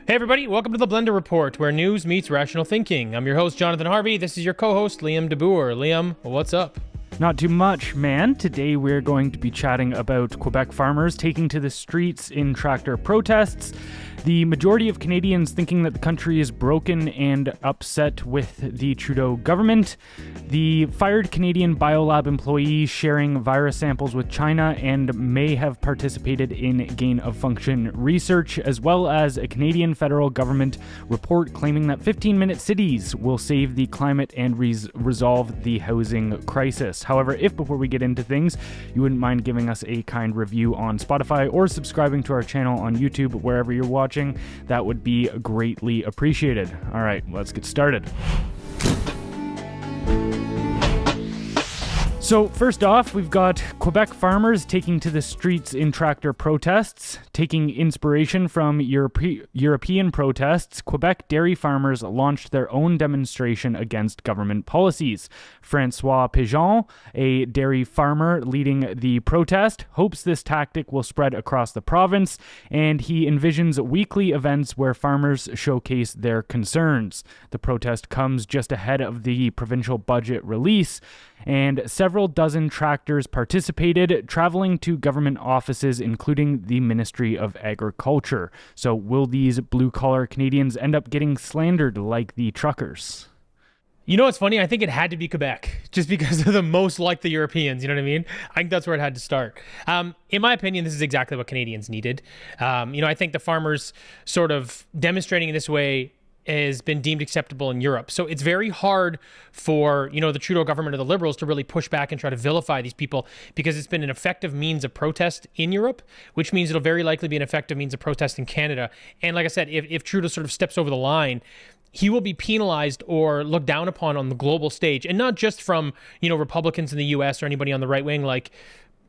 Hey everybody, welcome to the Blendr Report, where news meets rational thinking. I'm your host, Jonathan Harvey. This is your co-host, Liam DeBoer. Liam, what's up? Not too much, man. Today we're going to be chatting about Quebec farmers taking to the streets in tractor protests, the majority of Canadians thinking that the country is broken and upset with the Trudeau government, the fired Canadian Biolab employee sharing virus samples with China and may have participated in gain-of-function research, as well as a Canadian federal government report claiming that 15-minute cities will save the climate and resolve the housing crisis. However, if before we get into things, you wouldn't mind giving us a kind review on Spotify or subscribing to our channel on YouTube, wherever you're watching, that would be greatly appreciated. All right, let's get started. So first off, we've got Quebec farmers taking to the streets in tractor protests. Taking inspiration from European protests, Quebec dairy farmers launched their own demonstration against government policies. Francois Pigeon, a dairy farmer leading the protest, hopes this tactic will spread across the province, and he envisions weekly events where farmers showcase their concerns. The protest comes just ahead of the provincial budget release, and several dozen tractors participated, traveling to government offices, including the Ministry of Agriculture. So will these blue-collar Canadians end up getting slandered like the truckers? You know what's funny? I think it had to be Quebec, just because they're the most like the Europeans, you know what I mean? I think that's where it had to start. In my opinion, this is exactly what Canadians needed. I think the farmers sort of demonstrating in this way has been deemed acceptable in Europe. So it's very hard for, the Trudeau government or the Liberals to really push back and try to vilify these people, because it's been an effective means of protest in Europe, which means it'll very likely be an effective means of protest in Canada. And like I said, if Trudeau sort of steps over the line, he will be penalized or looked down upon on the global stage, and not just from, Republicans in the US or anybody on the right wing. Like,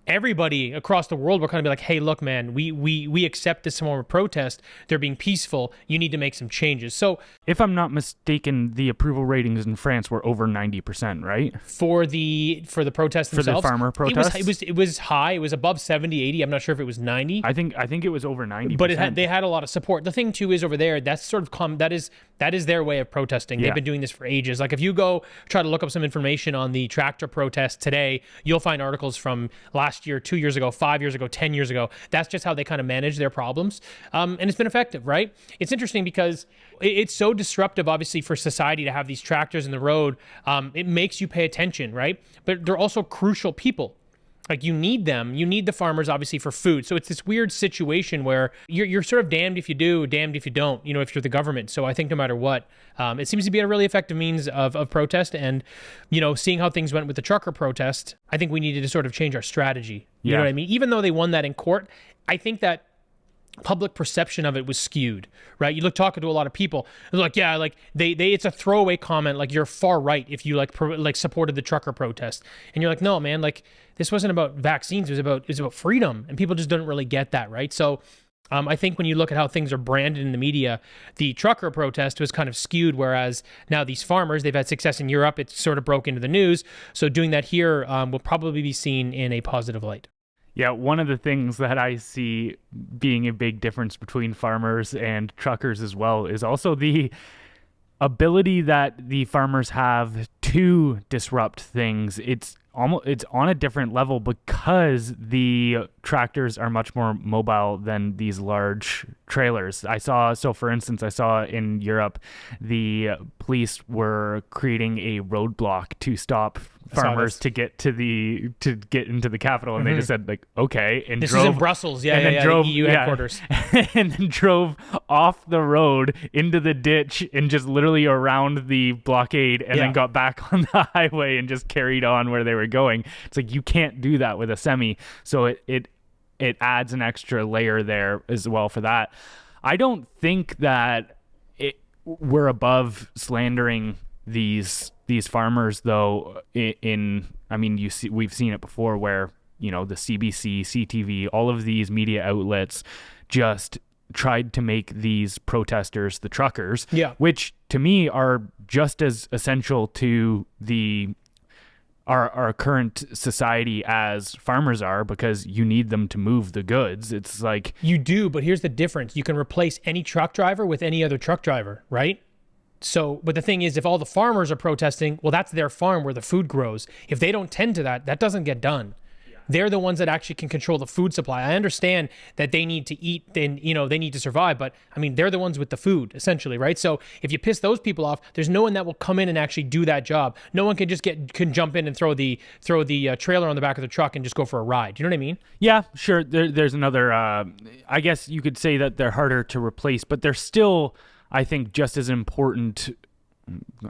everybody across the world will kind of be like, hey, look, man, we accept this form of protest. They're being peaceful. You need to make some changes. So if I'm not mistaken, the approval ratings in France were over 90%, right? For the protests themselves? For the farmer protests? It was high. It was above 70, 80. I'm not sure if it was 90. I think it was over 90%. But they had a lot of support. The thing too is over there, that's sort of that is their way of protesting. Yeah. They've been doing this for ages. Like, if you go try to look up some information on the tractor protest today, you'll find articles from last year, 2 years ago, 5 years ago, 10 years ago. That's just how they kind of manage their problems. And it's been effective, right? It's interesting because it's so disruptive, obviously, for society to have these tractors in the road. It makes you pay attention, right? But they're also crucial people. Like, you need them. You need the farmers, obviously, for food. So it's this weird situation where you're sort of damned if you do, damned if you don't, if you're the government. So I think no matter what, it seems to be a really effective means of protest. And, seeing how things went with the trucker protest, I think we needed to sort of change our strategy. You know what I mean? Even though they won that in court, I think that public perception of it was skewed, right? You look talking to a lot of people, they're like, yeah, like they it's a throwaway comment, like you're far right if you like supported the trucker protest, and you're like, no, man, like this wasn't about vaccines, it was about freedom, and people just don't really get that, right? So I think when you look at how things are branded in the media, the trucker protest was kind of skewed, whereas now these farmers, they've had success in Europe, it's sort of broke into the news, so doing that here will probably be seen in a positive light. Yeah, one of the things that I see being a big difference between farmers and truckers as well is also the ability that the farmers have to disrupt things. It's on a different level because the tractors are much more mobile than these large trailers. For instance, I saw in Europe, the police were creating a roadblock to stop farmers to get into the capital, and they just said, like, okay, and this drove, is in Brussels, drove, the EU headquarters, and then drove off the road into the ditch and just literally around the blockade, and then got back on the highway and just carried on where they were going. It's like, you can't do that with a semi, so it adds an extra layer there as well for that. I don't think that we're above slandering these farmers, though. We've seen it before where, the CBC, CTV, all of these media outlets just tried to make these protesters the truckers, which to me are just as essential to the our current society as farmers are, because you need them to move the goods. It's like you do, but here's the difference. You can replace any truck driver with any other truck driver, right? So, but the thing is, if all the farmers are protesting, well, that's their farm where the food grows. If they don't tend to that, that doesn't get done. They're the ones that actually can control the food supply. I understand that they need to eat, then, you know, they need to survive, but I mean, they're the ones with the food essentially, right? So if you piss those people off, there's no one that will come in and actually do that job. No one can just can jump in and throw the trailer on the back of the truck and just go for a ride. Do you know what I mean? Yeah, sure. There's another, I guess you could say that they're harder to replace, but they're still, I think, just as important.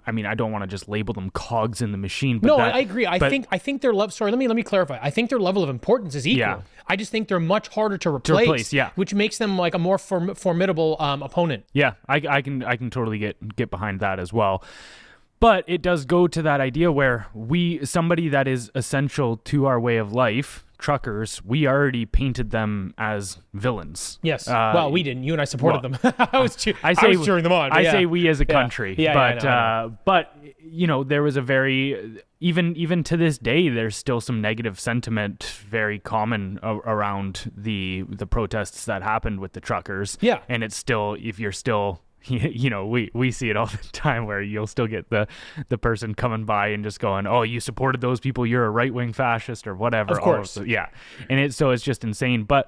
I mean, I don't want to just label them cogs in the machine. But no, I agree. I think their level. Sorry, let me clarify. I think their level of importance is equal. Yeah. I just think they're much harder to replace. Yeah. Which makes them like a more formidable opponent. Yeah, I can totally get behind that as well. But it does go to that idea where somebody that is essential to our way of life, truckers, we already painted them as villains. Yes. Well, we didn't. You and I supported them. I was cheering them on. I say we as a country. Yeah. But I know. But you know, there was a very even to this day, there's still some negative sentiment, very common around the protests that happened with the truckers. Yeah. And it's still, if you're still, you know, we see it all the time where you'll still get the person coming by and just going, oh, you supported those people, you're a right-wing fascist or whatever. Of course. Yeah. And it's just insane. But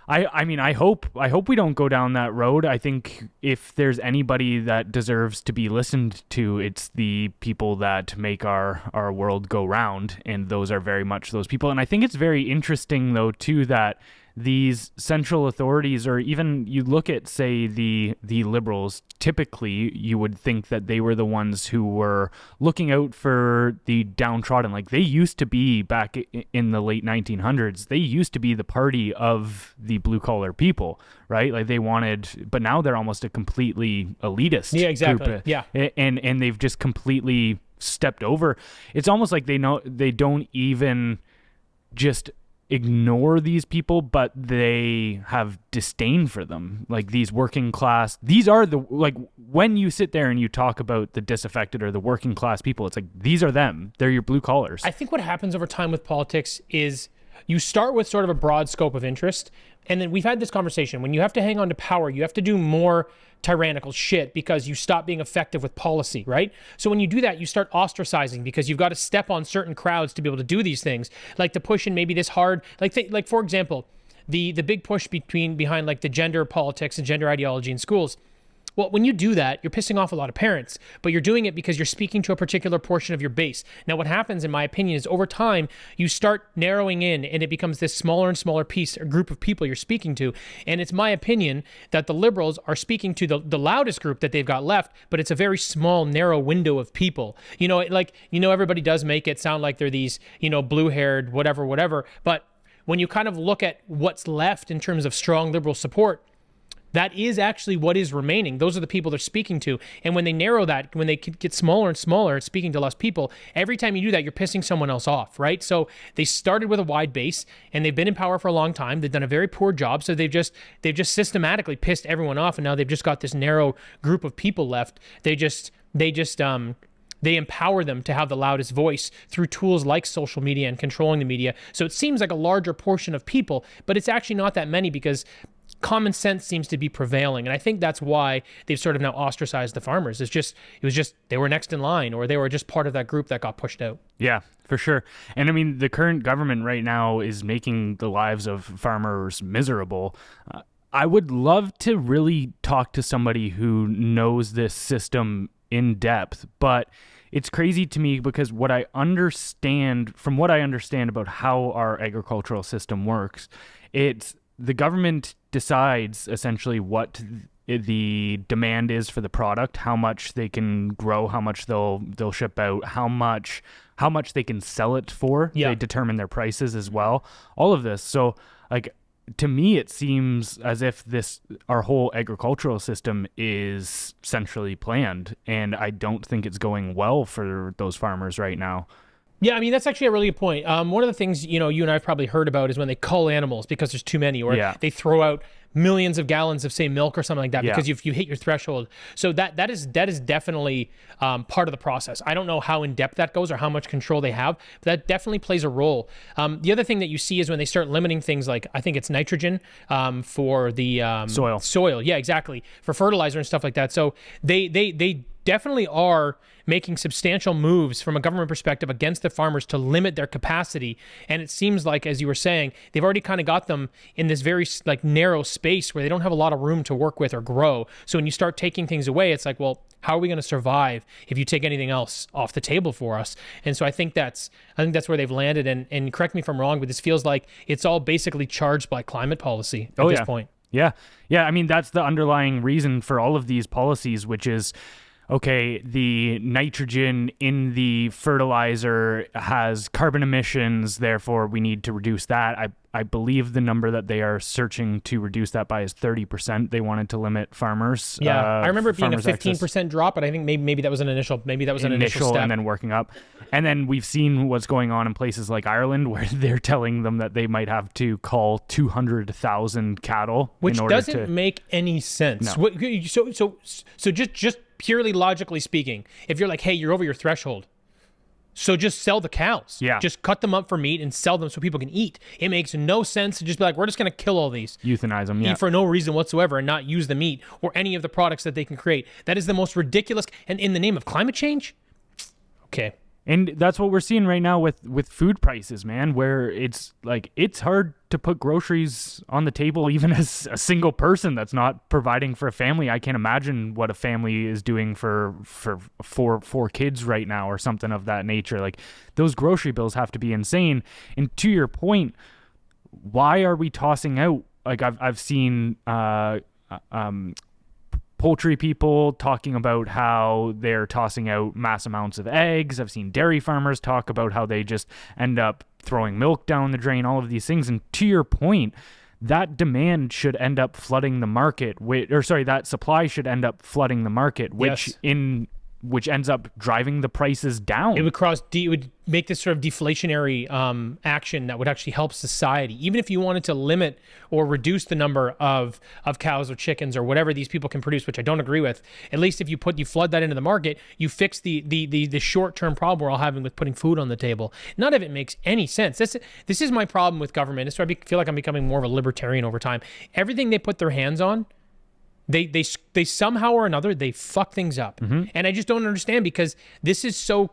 I mean, I hope we don't go down that road. I think if there's anybody that deserves to be listened to, it's the people that make our world go round. And those are very much those people. And I think it's very interesting, though, too, that these central authorities, or even you look at, say, the Liberals, typically you would think that they were the ones who were looking out for the downtrodden. Like, they used to be, back in the late 1900s, they used to be the party of the blue-collar people, right? Like, they wanted, but now they're almost a completely elitist group. Yeah. And they've just completely stepped over. It's almost like they don't even just ignore these people, but they have disdain for them. Like, these working class, these are when you sit there and you talk about the disaffected or the working class people, it's like, these are them. They're your blue collars. I think what happens over time with politics is you start with sort of a broad scope of interest, and then we've had this conversation. When you have to hang on to power, you have to do more tyrannical shit because you stop being effective with policy, right? So when you do that, you start ostracizing because you've got to step on certain crowds to be able to do these things, like to push in maybe this hard, like for example, the big push behind like the gender politics and gender ideology in schools. Well, when you do that, you're pissing off a lot of parents, but you're doing it because you're speaking to a particular portion of your base. Now, what happens, in my opinion, is over time, you start narrowing in and it becomes this smaller and smaller piece or group of people you're speaking to. And it's my opinion that the Liberals are speaking to the loudest group that they've got left, but it's a very small, narrow window of people. You know, everybody does make it sound like they're these, blue-haired, whatever. But when you kind of look at what's left in terms of strong Liberal support, that is actually what is remaining. Those are the people they're speaking to. And when they narrow that, when they get smaller and smaller, speaking to less people, every time you do that, you're pissing someone else off, right? So they started with a wide base, and they've been in power for a long time. They've done a very poor job. So they've just systematically pissed everyone off, and now they've just got this narrow group of people left. They empower them to have the loudest voice through tools like social media and controlling the media. So it seems like a larger portion of people, but it's actually not that many because common sense seems to be prevailing. And I think that's why they've sort of now ostracized the farmers. It was just they were next in line, or they were just part of that group that got pushed out. Yeah, for sure. And I mean, the current government right now is making the lives of farmers miserable. I would love to really talk to somebody who knows this system in depth, but it's crazy to me because from what I understand about how our agricultural system works, it's the government decides essentially what the demand is for the product, how much they can grow, how much they'll ship out, how much they can sell it for. Yeah. They determine their prices as well. All of this. So, like, to me, it seems as if our whole agricultural system is centrally planned, and I don't think it's going well for those farmers right now. Yeah, I mean, that's actually a really good point. One of the things, you and I've probably heard about is when they cull animals because there's too many, or they throw out millions of gallons of, say, milk or something like that because you hit your threshold. So that is definitely part of the process. I don't know how in depth that goes or how much control they have, but that definitely plays a role. The other thing that you see is when they start limiting things like, I think it's nitrogen for the soil. Yeah, exactly. For fertilizer and stuff like that. So they definitely are making substantial moves from a government perspective against the farmers to limit their capacity. And it seems like, as you were saying, they've already kind of got them in this very narrow space where they don't have a lot of room to work with or grow. So when you start taking things away, it's like, well, how are we going to survive if you take anything else off the table for us? And so I think that's where they've landed. And correct me if I'm wrong, but this feels like it's all basically charged by climate policy at this point. Yeah. I mean, that's the underlying reason for all of these policies, which is, okay, the nitrogen in the fertilizer has carbon emissions, therefore we need to reduce that. I believe the number that they are searching to reduce that by is 30%. They wanted to limit farmers. Yeah, I remember it being a 15% drop, but I think maybe that was an initial step. And then working up. And then we've seen what's going on in places like Ireland, where they're telling them that they might have to cull 200,000 cattle. Which doesn't make any sense. No. So just purely logically speaking, if you're like, hey, you're over your threshold, so just sell the cows. Yeah. Just cut them up for meat and sell them so people can eat. It makes no sense to just be like, we're just going to kill all these. Euthanize them, yeah. Eat for no reason whatsoever and not use the meat or any of the products that they can create. That is the most ridiculous. And in the name of climate change? Okay. And that's what we're seeing right now with food prices, man, where it's like, it's hard to put groceries on the table, even as a single person that's not providing for a family. I can't imagine what a family is doing for four kids right now or something of that nature. Like, those grocery bills have to be insane. And to your point, why are we tossing out, like I've seen poultry people talking about how they're tossing out mass amounts of eggs. I've seen dairy farmers talk about how they just end up throwing milk down the drain, all of these things. And to your point, that demand should end up flooding the market, that supply should end up flooding the market, which ends up driving the prices down. It would make this sort of deflationary action that would actually help society. Even if you wanted to limit or reduce the number of cows or chickens or whatever these people can produce, which I don't agree with, at least if you flood that into the market, you fix the short-term problem we're all having with putting food on the table. None of it makes any sense. This is my problem with government. It's why I feel like I'm becoming more of a libertarian over time. Everything they put their hands on, they somehow or another, they fuck things up. Mm-hmm. And I just don't understand, because this is so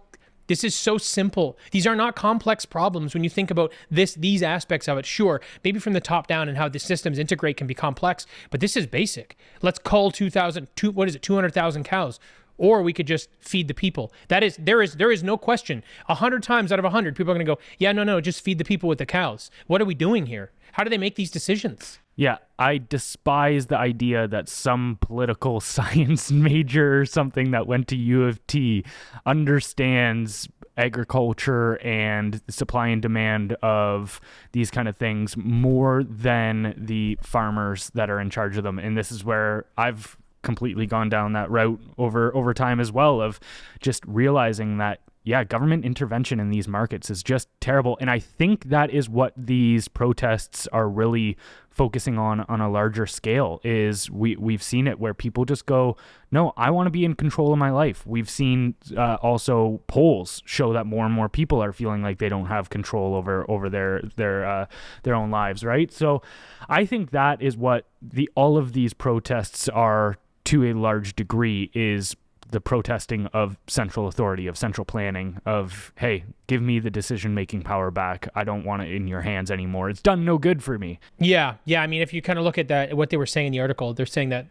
simple. These are not complex problems when you think about these aspects of it. Sure, maybe from the top down and how the systems integrate can be complex, but this is basic. Let's cull 200,000 cows. Or we could just feed the people. There is no question. 100 times out of 100, people are going to go, yeah, no, just feed the people with the cows. What are we doing here? How do they make these decisions? Yeah, I despise the idea that some political science major or something that went to U of T understands agriculture and the supply and demand of these kind of things more than the farmers that are in charge of them. And this is where I've completely gone down that route over time as well, of just realizing that, yeah, government intervention in these markets is just terrible. And I think that is what these protests are really focusing on a larger scale. Is we've seen it where people just go, no, I want to be in control of my life. We've seen also polls show that more and more people are feeling like they don't have control over their own lives, right? So I think that is what all of these protests are to a large degree, is the protesting of central authority, of central planning, of, hey, give me the decision-making power back. I don't want it in your hands anymore. It's done no good for me. Yeah. I mean, if you kind of look at that, what they were saying in the article, they're saying that,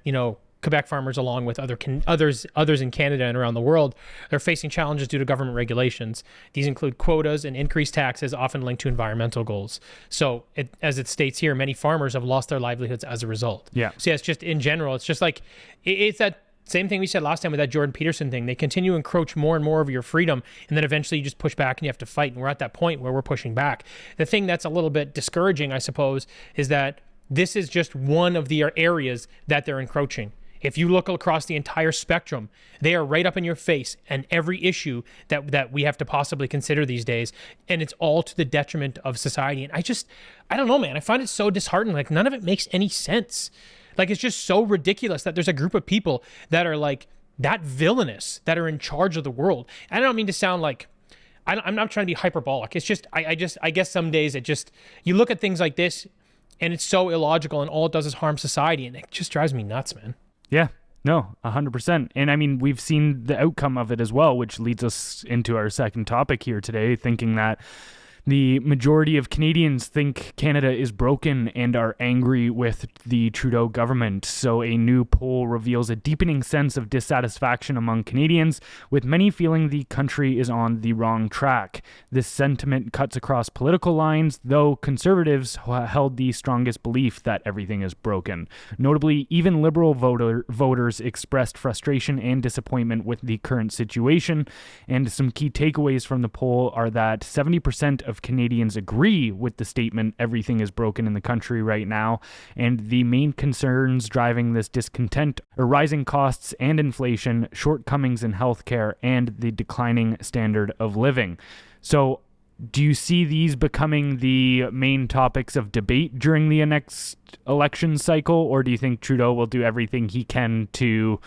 Quebec farmers, along with others in Canada and around the world, they're facing challenges due to government regulations. These include quotas and increased taxes, often linked to environmental goals. So, as it states here, many farmers have lost their livelihoods as a result. Yeah. So, yeah, it's just, in general, it's just like, it's that same thing we said last time with that Jordan Peterson thing. They continue to encroach more and more of your freedom, and then eventually you just push back and you have to fight. And we're at that point where we're pushing back. The thing that's a little bit discouraging, I suppose, is that this is just one of the areas that they're encroaching. If you look across the entire spectrum, they are right up in your face, and every issue that we have to possibly consider these days, and it's all to the detriment of society. And I don't know, man. I find it so disheartening. Like, none of it makes any sense. Like, it's just so ridiculous that there's a group of people that are like that villainous, that are in charge of the world. And I don't mean to sound like, I'm not trying to be hyperbolic. It's just, I guess some days you look at things like this and it's so illogical, and all it does is harm society, and it just drives me nuts, man. Yeah, no, 100%. And I mean, we've seen the outcome of it as well, which leads us into our second topic here today, thinking that the majority of Canadians think Canada is broken and are angry with the Trudeau government. So a new poll reveals a deepening sense of dissatisfaction among Canadians, with many feeling the country is on the wrong track. This sentiment cuts across political lines, though Conservatives held the strongest belief that everything is broken. Notably, even Liberal voters expressed frustration and disappointment with the current situation. And some key takeaways from the poll are that 70% of Canadians agree with the statement, everything is broken in the country right now, and the main concerns driving this discontent are rising costs and inflation, shortcomings in healthcare, and the declining standard of living. So do you see these becoming the main topics of debate during the next election cycle, or do you think Trudeau will do everything he can to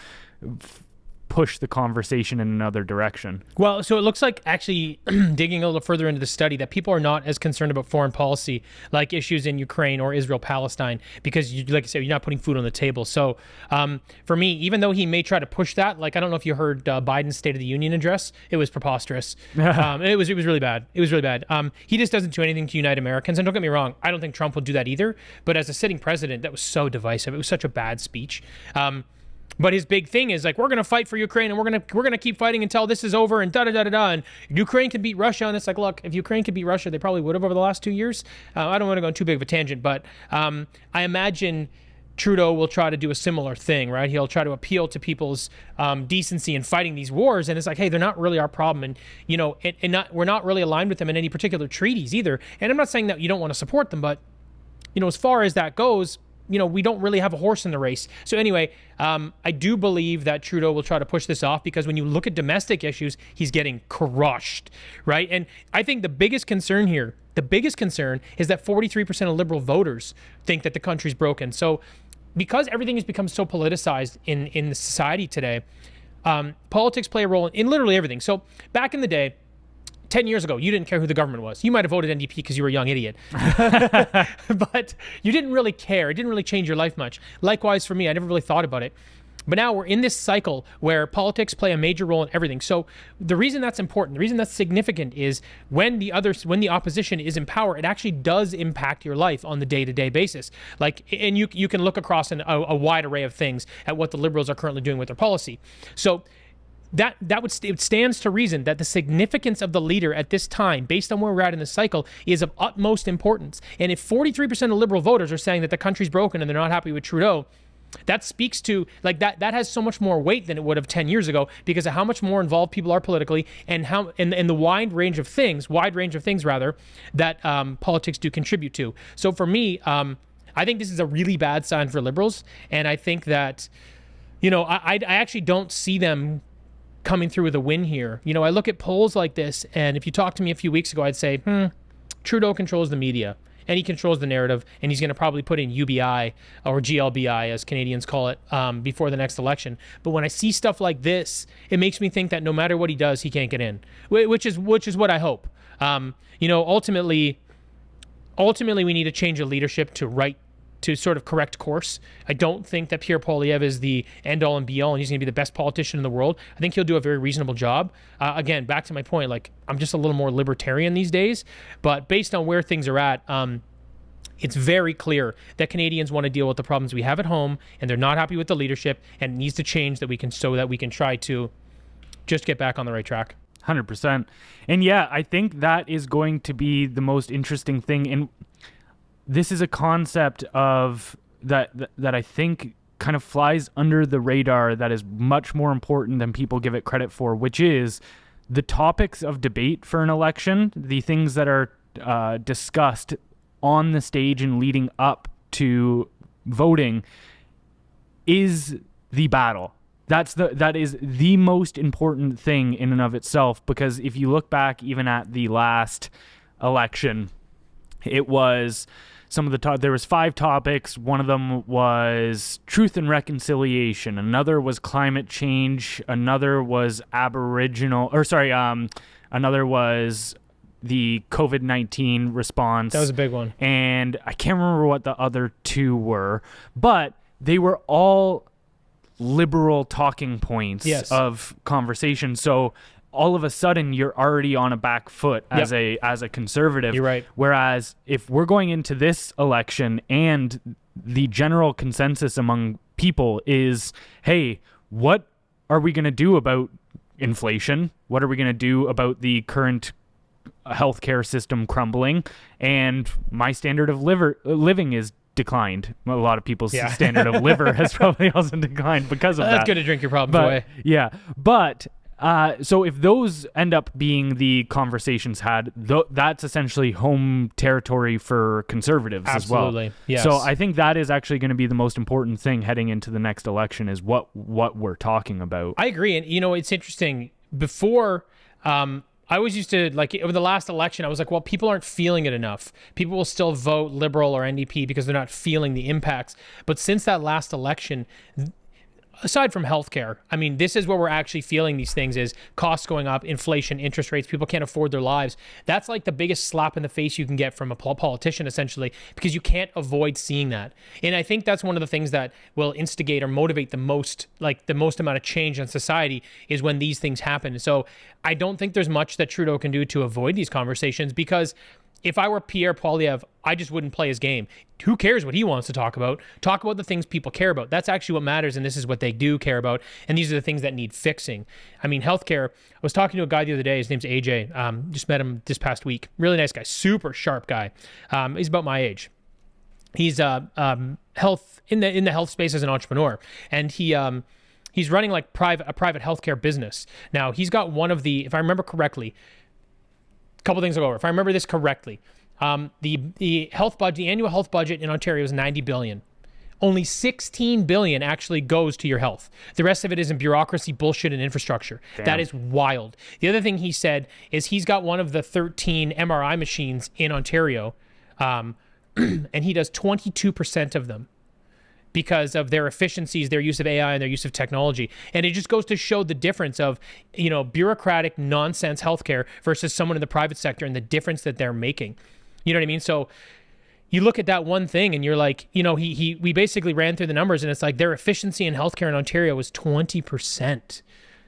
push the conversation in another direction? Well, so it looks like, actually digging a little further into the study, that people are not as concerned about foreign policy, like issues in Ukraine or Israel-Palestine, because like I said, you're not putting food on the table. So for me, even though he may try to push that, like, I don't know if you heard Biden's State of the Union address. It was preposterous. It was really bad. It was really bad. He just doesn't do anything to unite Americans. And don't get me wrong, I don't think Trump will do that either. But as a sitting president, that was so divisive. It was such a bad speech. But his big thing is like, we're going to fight for Ukraine, and we're going to keep fighting until this is over, and da-da-da-da-da, and Ukraine can beat Russia. And it's like, look, if Ukraine could beat Russia, they probably would have over the last 2 years. I don't want to go on too big of a tangent, but I imagine Trudeau will try to do a similar thing, right? He'll try to appeal to people's decency in fighting these wars. And it's like, hey, they're not really our problem. And, you know, we're not really aligned with them in any particular treaties either. And I'm not saying that you don't want to support them, but, you know, as far as that goes, you know, we don't really have a horse in the race. So anyway, I do believe that Trudeau will try to push this off, because when you look at domestic issues, he's getting crushed, right? And I think the biggest concern here, is that 43% of Liberal voters think that the country's broken. So because everything has become so politicized in the society today, politics play a role in literally everything. So back in the day, 10 years ago, you didn't care who the government was. You might have voted NDP because you were a young idiot. But you didn't really care. It didn't really change your life much. Likewise for me, I never really thought about it. But now we're in this cycle where politics play a major role in everything. So the reason that's important, the reason that's significant, is when the opposition is in power, it actually does impact your life on the day-to-day basis. Like, and you can look across a wide array of things at what the Liberals are currently doing with their policy. So it stands to reason that the significance of the leader at this time, based on where we're at in the cycle, is of utmost importance. And if 43% of Liberal voters are saying that the country's broken and they're not happy with Trudeau, that speaks to, like, that has so much more weight than it would have 10 years ago, because of how much more involved people are politically, and how and the wide range of things that politics do contribute to. So for me, I think this is a really bad sign for Liberals, and I think that, you know, I actually don't see them coming through with a win here. You know, I look at polls like this, and if you talked to me a few weeks ago, I'd say, Trudeau controls the media, and he controls the narrative, and he's going to probably put in UBI, or GLBI as Canadians call it, before the next election. But when I see stuff like this, it makes me think that no matter what he does, he can't get in, which is what I hope. You know, ultimately we need a change of leadership to sort of correct course. I don't think that Pierre Poilievre is the end-all and be-all, and he's going to be the best politician in the world. I think he'll do a very reasonable job. Again, back to my point, like, I'm just a little more libertarian these days, but based on where things are at, it's very clear that Canadians want to deal with the problems we have at home, and they're not happy with the leadership, and it needs to change so that we can try to just get back on the right track. 100%. And yeah, I think that is going to be the most interesting thing. And this is a concept of that I think kind of flies under the radar, that is much more important than people give it credit for, which is the topics of debate for an election, the things that are discussed on the stage and leading up to voting, is the battle. That is the most important thing in and of itself, because if you look back even at the last election, it was there was 5 topics. One of them was truth and reconciliation. Another was climate change. Another was another was the COVID-19 response. That was a big one. And I can't remember what the other 2 were, but they were all liberal talking points of conversation. So all of a sudden you're already on a back foot as a conservative. You're right. Whereas if we're going into this election and the general consensus among people is, hey, what are we going to do about inflation? What are we going to do about the current healthcare system crumbling? And my standard of living is declined. A lot of people's standard of liver has probably also declined because of that. That's good to drink your problems away. Yeah. But so if those end up being the conversations had, that's essentially home territory for conservatives as well. Absolutely. Yes. So I think that is actually going to be the most important thing heading into the next election, is what we're talking about. I agree. And, it's interesting. Before, I always used to, like, over the last election, I was like, well, people aren't feeling it enough. People will still vote Liberal or NDP because they're not feeling the impacts. But since that last election, aside from healthcare, I mean, this is where we're actually feeling these things, is costs going up, inflation, interest rates, people can't afford their lives. That's like the biggest slap in the face you can get from a politician, essentially, because you can't avoid seeing that. And I think that's one of the things that will instigate or motivate the most amount of change in society, is when these things happen. So I don't think there's much that Trudeau can do to avoid these conversations, because if I were Pierre Poilievre, I just wouldn't play his game. Who cares what he wants to talk about? Talk about the things people care about. That's actually what matters, and this is what they do care about, and these are the things that need fixing. I mean, healthcare, I was talking to a guy the other day. His name's AJ. Just met him this past week. Really nice guy. Super sharp guy. He's about my age. He's health in the health space as an entrepreneur, and he's running like a private healthcare business. Now, he's got one of the, if I remember correctly, couple things I'll go over. If I remember this correctly, the health budget, the annual health budget in Ontario is $90 billion. Only $16 billion actually goes to your health. The rest of it is in bureaucracy, bullshit, and infrastructure. Damn. That is wild. The other thing he said is he's got one of the 13 MRI machines in Ontario, and he does 22% of them, because of their efficiencies, their use of AI, and their use of technology. And it just goes to show the difference of, bureaucratic nonsense healthcare versus someone in the private sector, and the difference that they're making. You know what I mean? So you look at that one thing and you're like, we basically ran through the numbers, and it's like their efficiency in healthcare in Ontario was 20%.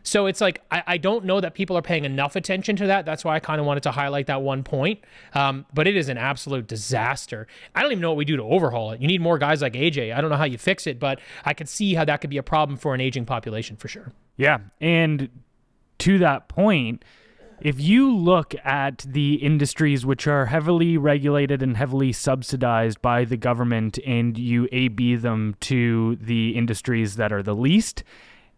So it's like, I don't know that people are paying enough attention to that. That's why I kind of wanted to highlight that one point. But it is an absolute disaster. I don't even know what we do to overhaul it. You need more guys like AJ. I don't know how you fix it, but I could see how that could be a problem for an aging population for sure. Yeah. And to that point, if you look at the industries which are heavily regulated and heavily subsidized by the government, and you A/B them to the industries that are the least,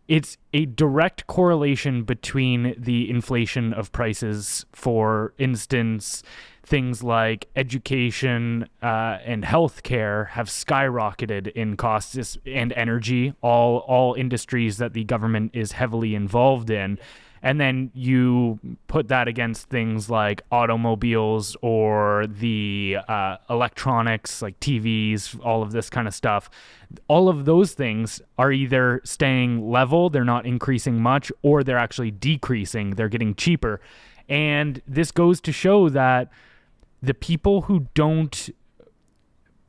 it's a direct correlation between the inflation of prices. For instance, things like education and healthcare have skyrocketed in costs, and energy, all industries that the government is heavily involved in. And then you put that against things like automobiles or the electronics, like TVs, all of this kind of stuff. All of those things are either staying level, they're not increasing much, or they're actually decreasing, they're getting cheaper. And this goes to show that the people who don't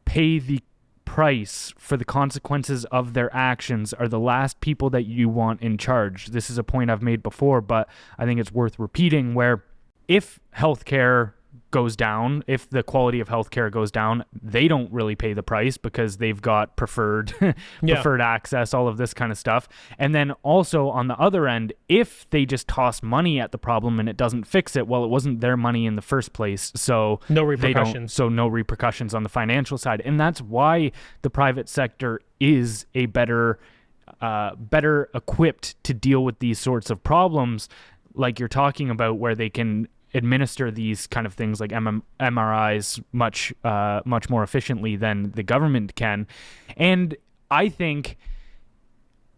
pay the price for the consequences of their actions are the last people that you want in charge. This is a point I've made before, but I think it's worth repeating, where if healthcare goes down, if the quality of healthcare goes down, they don't really pay the price because they've got preferred access, all of this kind of stuff. And then also on the other end, if they just toss money at the problem and it doesn't fix it, well, it wasn't their money in the first place. So no repercussions. No repercussions on the financial side. And that's why the private sector is a better equipped to deal with these sorts of problems, like you're talking about, where they can administer these kind of things like MRIs much more efficiently than the government can. And I think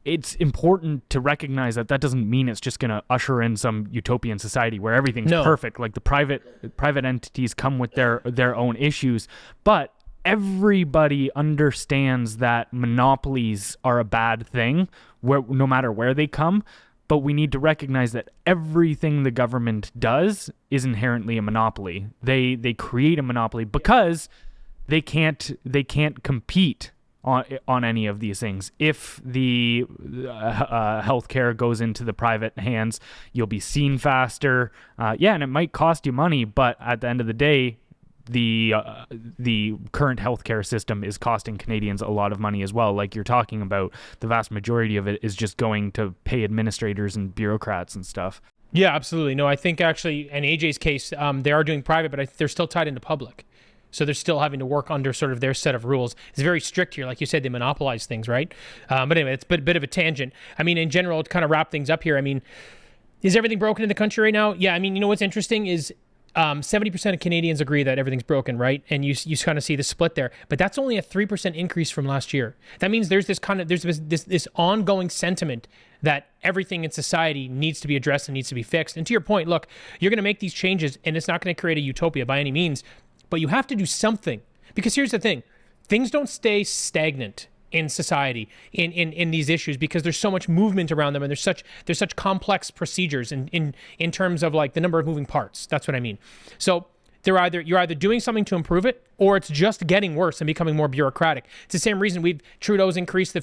it's important to recognize that doesn't mean it's just going to usher in some utopian society where everything's perfect. Like the private entities come with their own issues, but everybody understands that monopolies are a bad thing, no matter where they come. But we need to recognize that everything the government does is inherently a monopoly. They create a monopoly because they can't compete on any of these things. If the healthcare goes into the private hands, you'll be seen faster. And it might cost you money, but at the end of the day, the current healthcare system is costing Canadians a lot of money as well. Like you're talking about, the vast majority of it is just going to pay administrators and bureaucrats and stuff. Yeah, absolutely. No, I think actually in AJ's case, they are doing private, but they're still tied into public. So they're still having to work under sort of their set of rules. It's very strict here. Like you said, they monopolize things, right? But anyway, it's a bit of a tangent. I mean, in general, to kind of wrap things up here, I mean, is everything broken in the country right now? Yeah, I mean, you know what's interesting is 70% of Canadians agree that everything's broken, right? And you kind of see the split there, but that's only a 3% increase from last year. That means there's this ongoing sentiment that everything in society needs to be addressed and needs to be fixed. And to your point, look, you're going to make these changes, and it's not going to create a utopia by any means, but you have to do something, because here's the thing: things don't stay stagnant in society in these issues, because there's so much movement around them, and there's such complex procedures in terms of like the number of moving parts. That's what I mean. So you're either doing something to improve it, or it's just getting worse and becoming more bureaucratic. It's the same reason Trudeau's increased the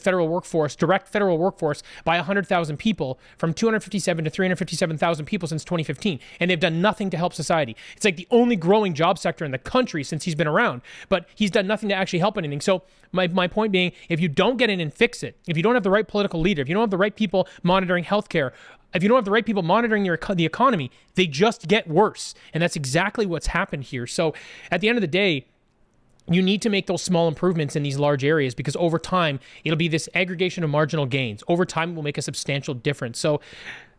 direct federal workforce by 100,000 people, from 257 to 357,000 people since 2015, and they've done nothing to help society. It's like the only growing job sector in the country since he's been around, but he's done nothing to actually help anything. So my point being, if you don't get in and fix it, if you don't have the right political leader, if you don't have the right people monitoring healthcare, if you don't have the right people monitoring the economy, they just get worse. And that's exactly what's happened here. So at the end of the day, you need to make those small improvements in these large areas, because over time, it'll be this aggregation of marginal gains. Over time, it will make a substantial difference. So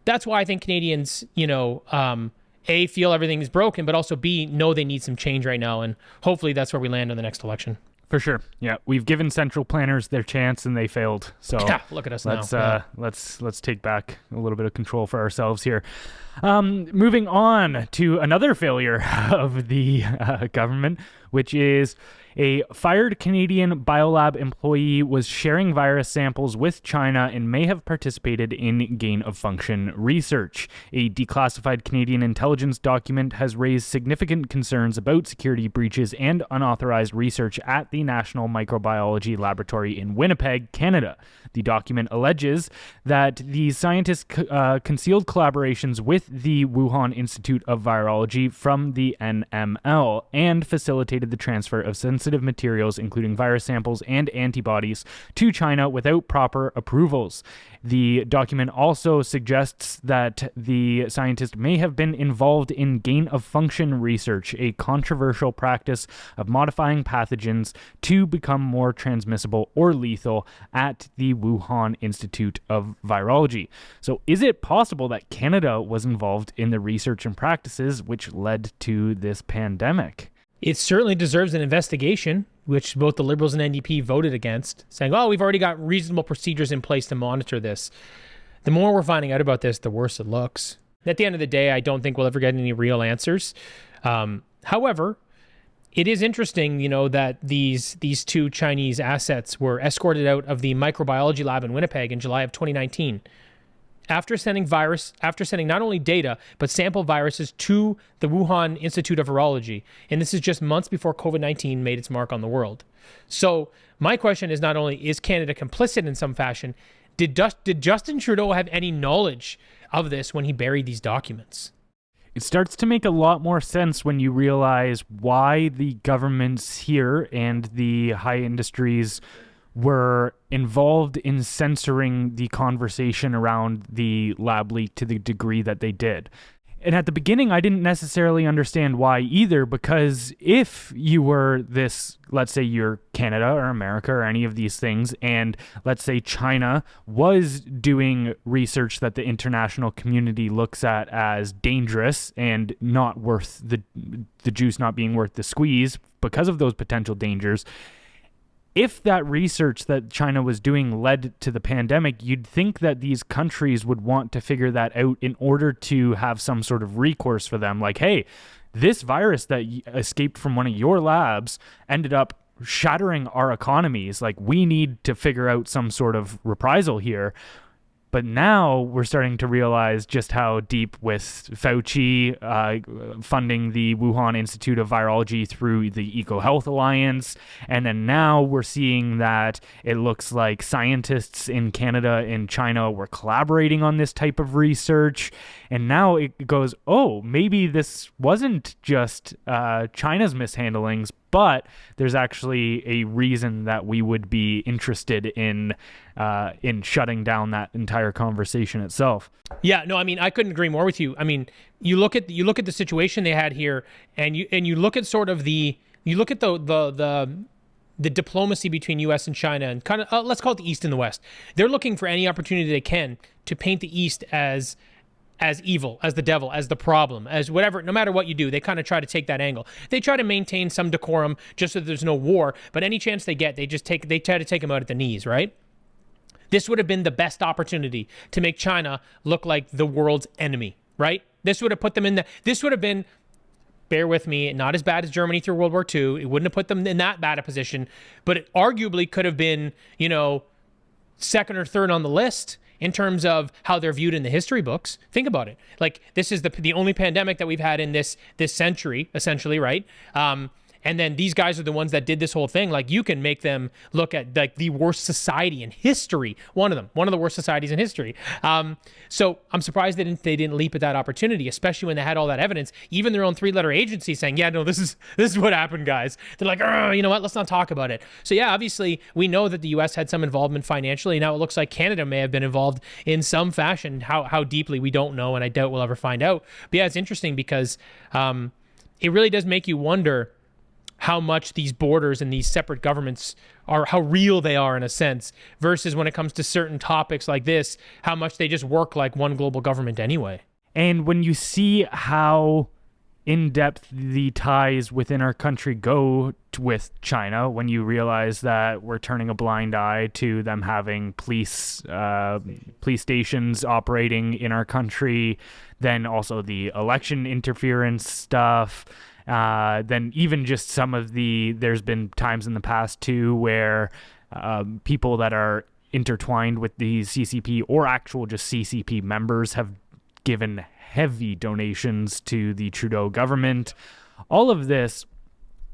that's why I think Canadians, A, feel everything is broken, but also B, know they need some change right now. And hopefully that's where we land in the next election. For sure. Yeah. We've given central planners their chance and they failed. So yeah, look at us now. Let's take back a little bit of control for ourselves here. Moving on to another failure of the government, which is a fired Canadian Biolab employee was sharing virus samples with China and may have participated in gain-of-function research. A declassified Canadian intelligence document has raised significant concerns about security breaches and unauthorized research at the National Microbiology Laboratory in Winnipeg, Canada. The document alleges that the scientists concealed collaborations with the Wuhan Institute of Virology from the NML and facilitated the transfer of sensitive materials, including virus samples and antibodies, to China without proper approvals. The document also suggests that the scientist may have been involved in gain-of-function research, a controversial practice of modifying pathogens to become more transmissible or lethal at the Wuhan Institute of Virology. So is it possible that Canada was involved in the research and practices which led to this pandemic? It certainly deserves an investigation, which both the Liberals and NDP voted against, saying, oh, we've already got reasonable procedures in place to monitor this. The more we're finding out about this, the worse it looks. At the end of the day, I don't think we'll ever get any real answers. However, it is interesting, that these two Chinese assets were escorted out of the microbiology lab in Winnipeg in July of 2019. After sending not only data, but sample viruses to the Wuhan Institute of Virology. And this is just months before COVID-19 made its mark on the world. So my question is, not only is Canada complicit in some fashion, did Justin Trudeau have any knowledge of this when he buried these documents? It starts to make a lot more sense when you realize why the governments here and the high industries were involved in censoring the conversation around the lab leak to the degree that they did. And at the beginning, I didn't necessarily understand why either, because if you were this, let's say you're Canada or America or any of these things, and let's say China was doing research that the international community looks at as dangerous and not worth the juice not being worth the squeeze because of those potential dangers, if that research that China was doing led to the pandemic, you'd think that these countries would want to figure that out in order to have some sort of recourse for them. Like, hey, this virus that escaped from one of your labs ended up shattering our economies. Like, we need to figure out some sort of reprisal here. But now we're starting to realize just how deep, with Fauci funding the Wuhan Institute of Virology through the EcoHealth Alliance. And then now we're seeing that it looks like scientists in Canada and China were collaborating on this type of research. And now it goes, oh, maybe this wasn't just China's mishandlings, but there's actually a reason that we would be interested in shutting down that entire conversation itself. Yeah, no, I mean, I couldn't agree more with you. I mean, you look at the situation they had here, and you look at sort of the diplomacy between U.S. and China, and kind of let's call it the East and the West. They're looking for any opportunity they can to paint the East as evil, as the devil, as the problem, as whatever. No matter what you do, they kind of try to take that angle. They try to maintain some decorum just so there's no war, but any chance they get, they try to take them out at the knees, right? This would have been the best opportunity to make China look like the world's enemy, right? This would have put them this would have been, bear with me, not as bad as Germany through World War II. It wouldn't have put them in that bad a position, but it arguably could have been, second or third on the list in terms of how they're viewed in the history books. Think about it. Like, this is the only pandemic that we've had in this century, essentially, right? And then these guys are the ones that did this whole thing. Like, you can make them look at like the worst society in history. One of the worst societies in history. So I'm surprised they didn't leap at that opportunity, especially when they had all that evidence. Even their own 3-letter agency saying, yeah, no, this is what happened, guys. They're like, you know what? Let's not talk about it. So yeah, obviously we know that the U.S. had some involvement financially. Now it looks like Canada may have been involved in some fashion. How deeply, we don't know, and I doubt we'll ever find out. But yeah, it's interesting because it really does make you wonder how much these borders and these separate governments are, how real they are in a sense, versus when it comes to certain topics like this, how much they just work like one global government anyway. And when you see how in-depth the ties within our country go with China, when you realize that we're turning a blind eye to them having police stations operating in our country, then also the election interference stuff, then even just some of there's been times in the past too where people that are intertwined with the CCP or actual just CCP members have given heavy donations to the Trudeau government. All of this.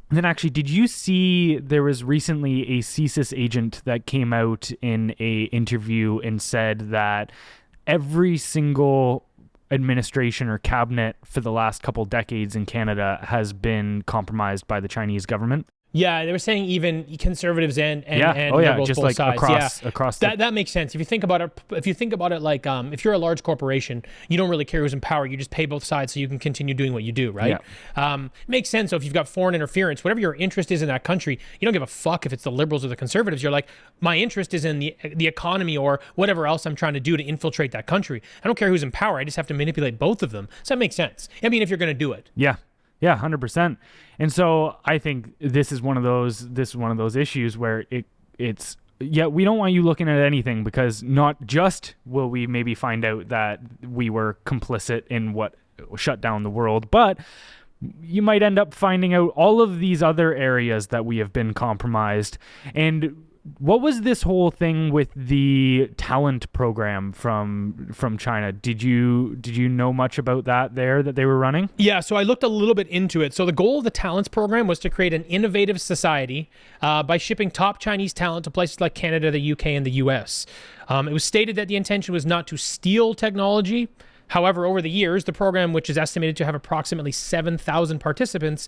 And then actually, did you see there was recently a CSIS agent that came out in a interview and said that every single administration or cabinet for the last couple decades in Canada has been compromised by the Chinese government? Yeah, they were saying even conservatives and liberals, just both like sides. across that makes sense. If you think about it, like if you're a large corporation, you don't really care who's in power. You just pay both sides so you can continue doing what you do, right? Yeah. Makes sense. So if you've got foreign interference, whatever your interest is in that country, you don't give a fuck if it's the liberals or the conservatives. You're like, my interest is in the economy or whatever else I'm trying to do to infiltrate that country. I don't care who's in power. I just have to manipulate both of them. So that makes sense. I mean, if you're going to do it. Yeah. Yeah, 100%. And so I think this is one of those issues where it's we don't want you looking at anything, because not just will we maybe find out that we were complicit in what shut down the world, but you might end up finding out all of these other areas that we have been compromised. And what was this whole thing with the talent program from China? Did you know much about that they were running? Yeah, so I looked a little bit into it. So the goal of the talents program was to create an innovative society by shipping top Chinese talent to places like Canada, the UK, and the US. It was stated that the intention was not to steal technology. However, over the years, the program, which is estimated to have approximately 7,000 participants,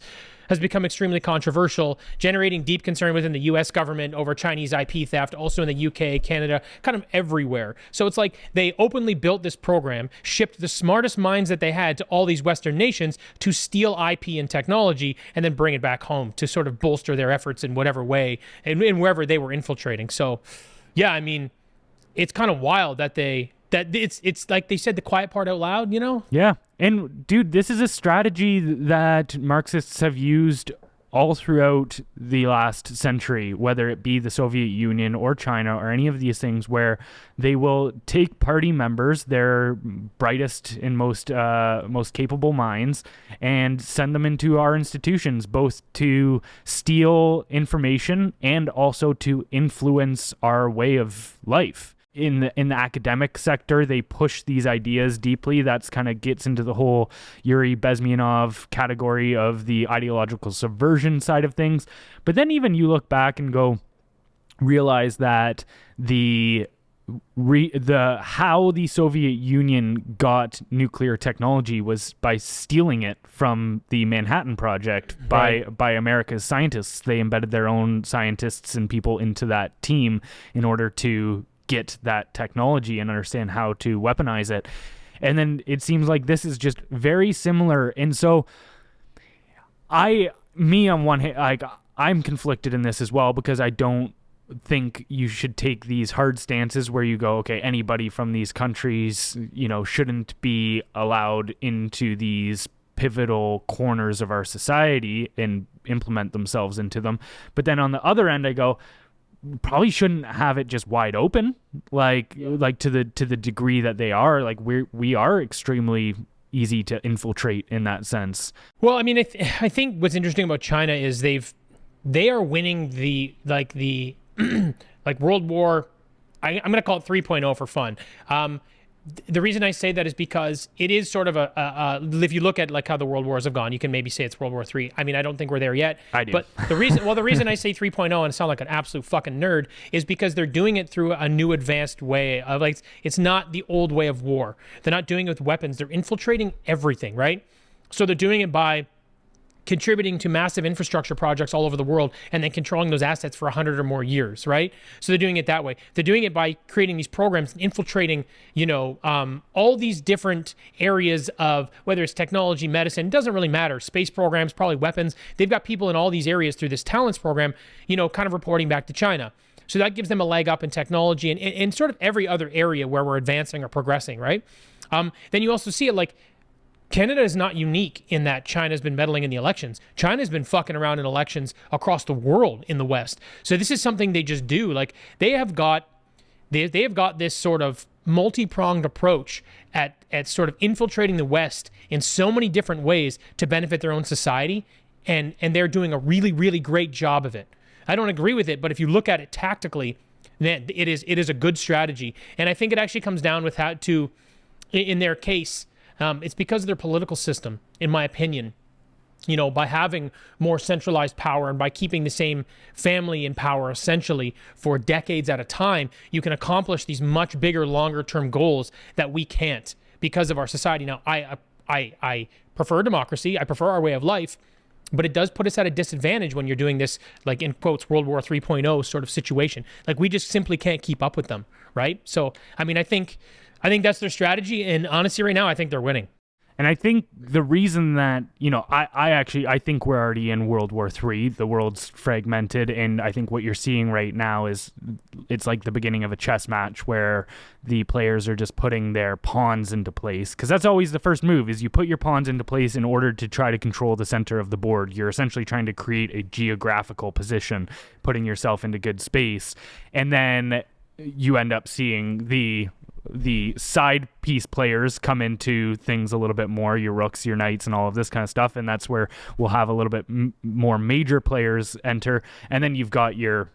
has become extremely controversial, generating deep concern within the U.S. government over Chinese IP theft, also in the U.K., Canada, kind of everywhere. So it's like they openly built this program, shipped the smartest minds that they had to all these Western nations to steal IP and technology, and then bring it back home to sort of bolster their efforts in whatever way and wherever they were infiltrating. So, yeah, I mean, it's kind of wild that it's like they said the quiet part out loud, you know? Yeah. And dude, this is a strategy that Marxists have used all throughout the last century, whether it be the Soviet Union or China or any of these things, where they will take party members, their brightest and most capable minds, and send them into our institutions, both to steal information and also to influence our way of life. In the academic sector, they push these ideas deeply. That's kind of gets into the whole Yuri Bezmenov category of the ideological subversion side of things. But then even you look back and realize that how the Soviet Union got nuclear technology was by stealing it from the Manhattan Project by America's scientists. They embedded their own scientists and people into that team in order to get that technology and understand how to weaponize it. And then it seems like this is just very similar. And so on one hand, like, I'm conflicted in this as well, because I don't think you should take these hard stances where you go, okay, anybody from these countries, shouldn't be allowed into these pivotal corners of our society and implement themselves into them. But then on the other end, I go, probably shouldn't have it just wide open, like to the degree that they are. Like we are extremely easy to infiltrate in that sense. Well, I mean, I think what's interesting about China is they are winning the like World War. I'm going to call it 3.0 for fun. The reason I say that is because it is sort of if you look at like how the world wars have gone, you can maybe say it's World War 3. I mean, I don't think we're there yet. I do. But the reason I say 3.0 and sound like an absolute fucking nerd is because they're doing it through a new advanced way of, like, it's not the old way of war. They're not doing it with weapons. They're infiltrating everything, right? So they're doing it by contributing to massive infrastructure projects all over the world and then controlling those assets for 100 or more years, right? So they're doing it that way. They're doing it by creating these programs and infiltrating, all these different areas of, whether it's technology, medicine, it doesn't really matter, space programs, probably weapons. They've got people in all these areas through this talents program, kind of reporting back to China. So that gives them a leg up in technology and sort of every other area where we're advancing or progressing, right? Then you also see it like, Canada is not unique in that China's been meddling in the elections. China's been fucking around in elections across the world in the West. So this is something they just do. Like they have got this sort of multi-pronged approach at sort of infiltrating the West in so many different ways to benefit their own society, and they're doing a really, really great job of it. I don't agree with it, but if you look at it tactically, then it is a good strategy. And I think it actually comes down with how to, in their case, it's because of their political system, in my opinion. By having more centralized power and by keeping the same family in power essentially for decades at a time, you can accomplish these much bigger, longer-term goals that we can't because of our society. Now, I prefer democracy. I prefer our way of life, but it does put us at a disadvantage when you're doing this, like in quotes, World War 3.0 sort of situation. Like we just simply can't keep up with them, right? So, I mean, I think that's their strategy, and honestly, right now, I think they're winning. And I think the reason that, I think we're already in World War III. The world's fragmented, and I think what you're seeing right now is it's like the beginning of a chess match where the players are just putting their pawns into place. Because that's always the first move, is you put your pawns into place in order to try to control the center of the board. You're essentially trying to create a geographical position, putting yourself into good space. And then you end up seeing the side piece players come into things a little bit more, your rooks, your knights, and all of this kind of stuff. And that's where we'll have a little bit more major players enter. And then you've got your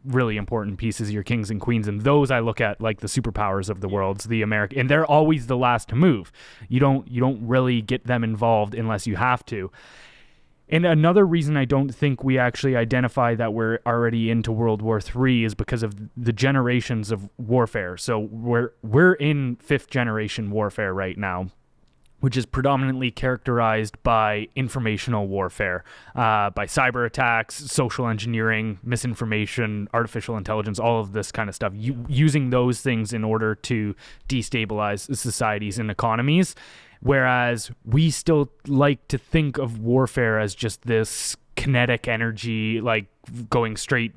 really important pieces, your kings and queens. And those I look at like the superpowers of the worlds, the American, and they're always the last to move. You don't really get them involved unless you have to. And another reason I don't think we actually identify that we're already into World War III is because of the generations of warfare. So we're in 5th generation warfare right now, which is predominantly characterized by informational warfare, by cyber attacks, social engineering, misinformation, artificial intelligence, all of this kind of stuff, using those things in order to destabilize societies and economies. Whereas we still like to think of warfare as just this kinetic energy, like going straight.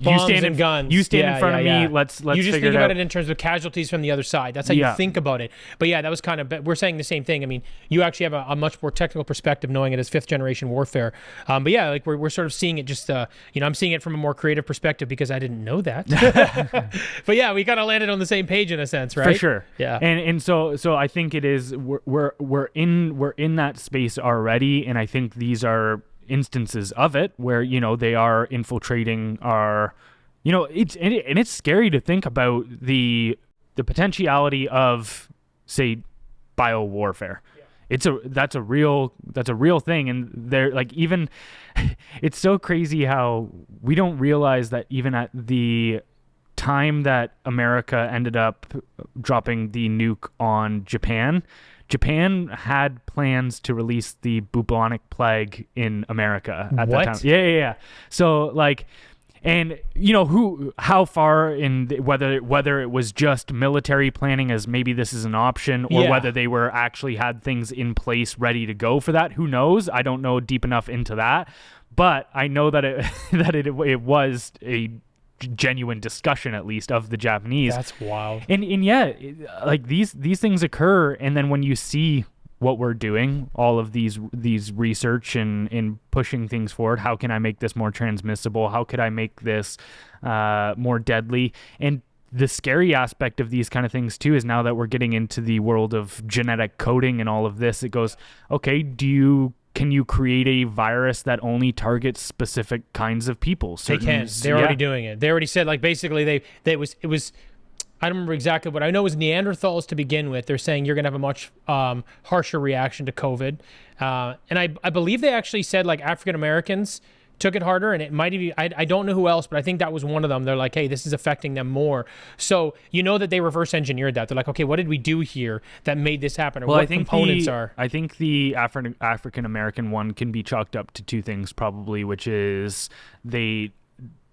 Bombs and guns. You stand in front of me. Let's you just figure think it about out. it in terms of casualties from the other side. That's how you think about it. But yeah, that was kind of, we're saying the same thing. I mean, you actually have a much more technical perspective knowing it as fifth generation warfare. But yeah, like we're sort of seeing it just, I'm seeing it from a more creative perspective because I didn't know that. But yeah, we kind of landed on the same page in a sense, right? For sure. Yeah. And so I think it is, we're in that space already. And I think these are instances of it where, they are infiltrating our, it's scary to think about the potentiality of, say, bio warfare. That's a real thing. And they're like, even it's so crazy how we don't realize that even at the time that America ended up dropping the nuke on Japan had plans to release the bubonic plague in America at that time. Yeah. So like, and how far in whether it was just military planning as maybe this is an option, or whether they were actually had things in place ready to go for that. Who knows? I don't know deep enough into that, but I know that it was a genuine discussion, at least, of the Japanese. That's wild. And yeah, like these things occur, and then when you see what we're doing, all of these research and pushing things forward, how can I make this more transmissible? How could I make this more deadly? And the scary aspect of these kind of things too is now that we're getting into the world of genetic coding and all of this, it goes, okay, can you create a virus that only targets specific kinds of people? They can. They're already doing it. They already said, like, basically it was I don't remember exactly what I know. It was Neanderthals to begin with. They're saying you're going to have a much harsher reaction to COVID. And I believe they actually said, like, African Americans took it harder, and it might be, I don't know who else, but I think that was one of them. They're like, hey, this is affecting them more. So that they reverse engineered that. They're like, okay, what did we do here that made this happen? Or what components are? I think the African American one can be chalked up to two things probably, which is they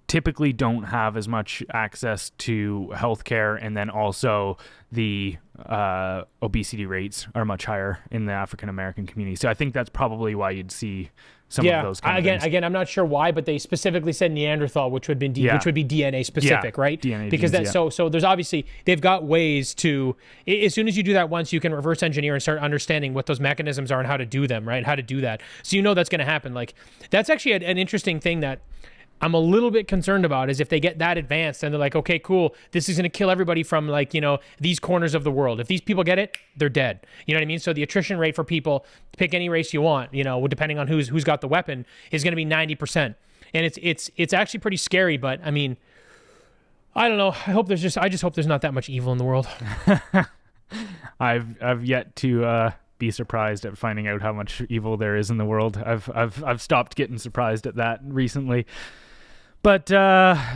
typically don't have as much access to healthcare, and then also the obesity rates are much higher in the African American community. So I think that's probably why you'd see some of those kind of things. Again, I'm not sure why, but they specifically said Neanderthal, which would be DNA specific, right? DNA because genes, so there's obviously, they've got ways to, as soon as you do that once, you can reverse engineer and start understanding what those mechanisms are and how to do them, right? How to do that. So that's going to happen. Like, that's actually an interesting thing that I'm a little bit concerned about, is if they get that advanced and they're like, okay, cool, this is going to kill everybody from, like, these corners of the world. If these people get it, they're dead. You know what I mean? So the attrition rate for people, pick any race you want, depending on who's got the weapon, is going to be 90%. And it's actually pretty scary, but I mean, I don't know. I just hope there's not that much evil in the world. I've yet to be surprised at finding out how much evil there is in the world. I've stopped getting surprised at that recently. But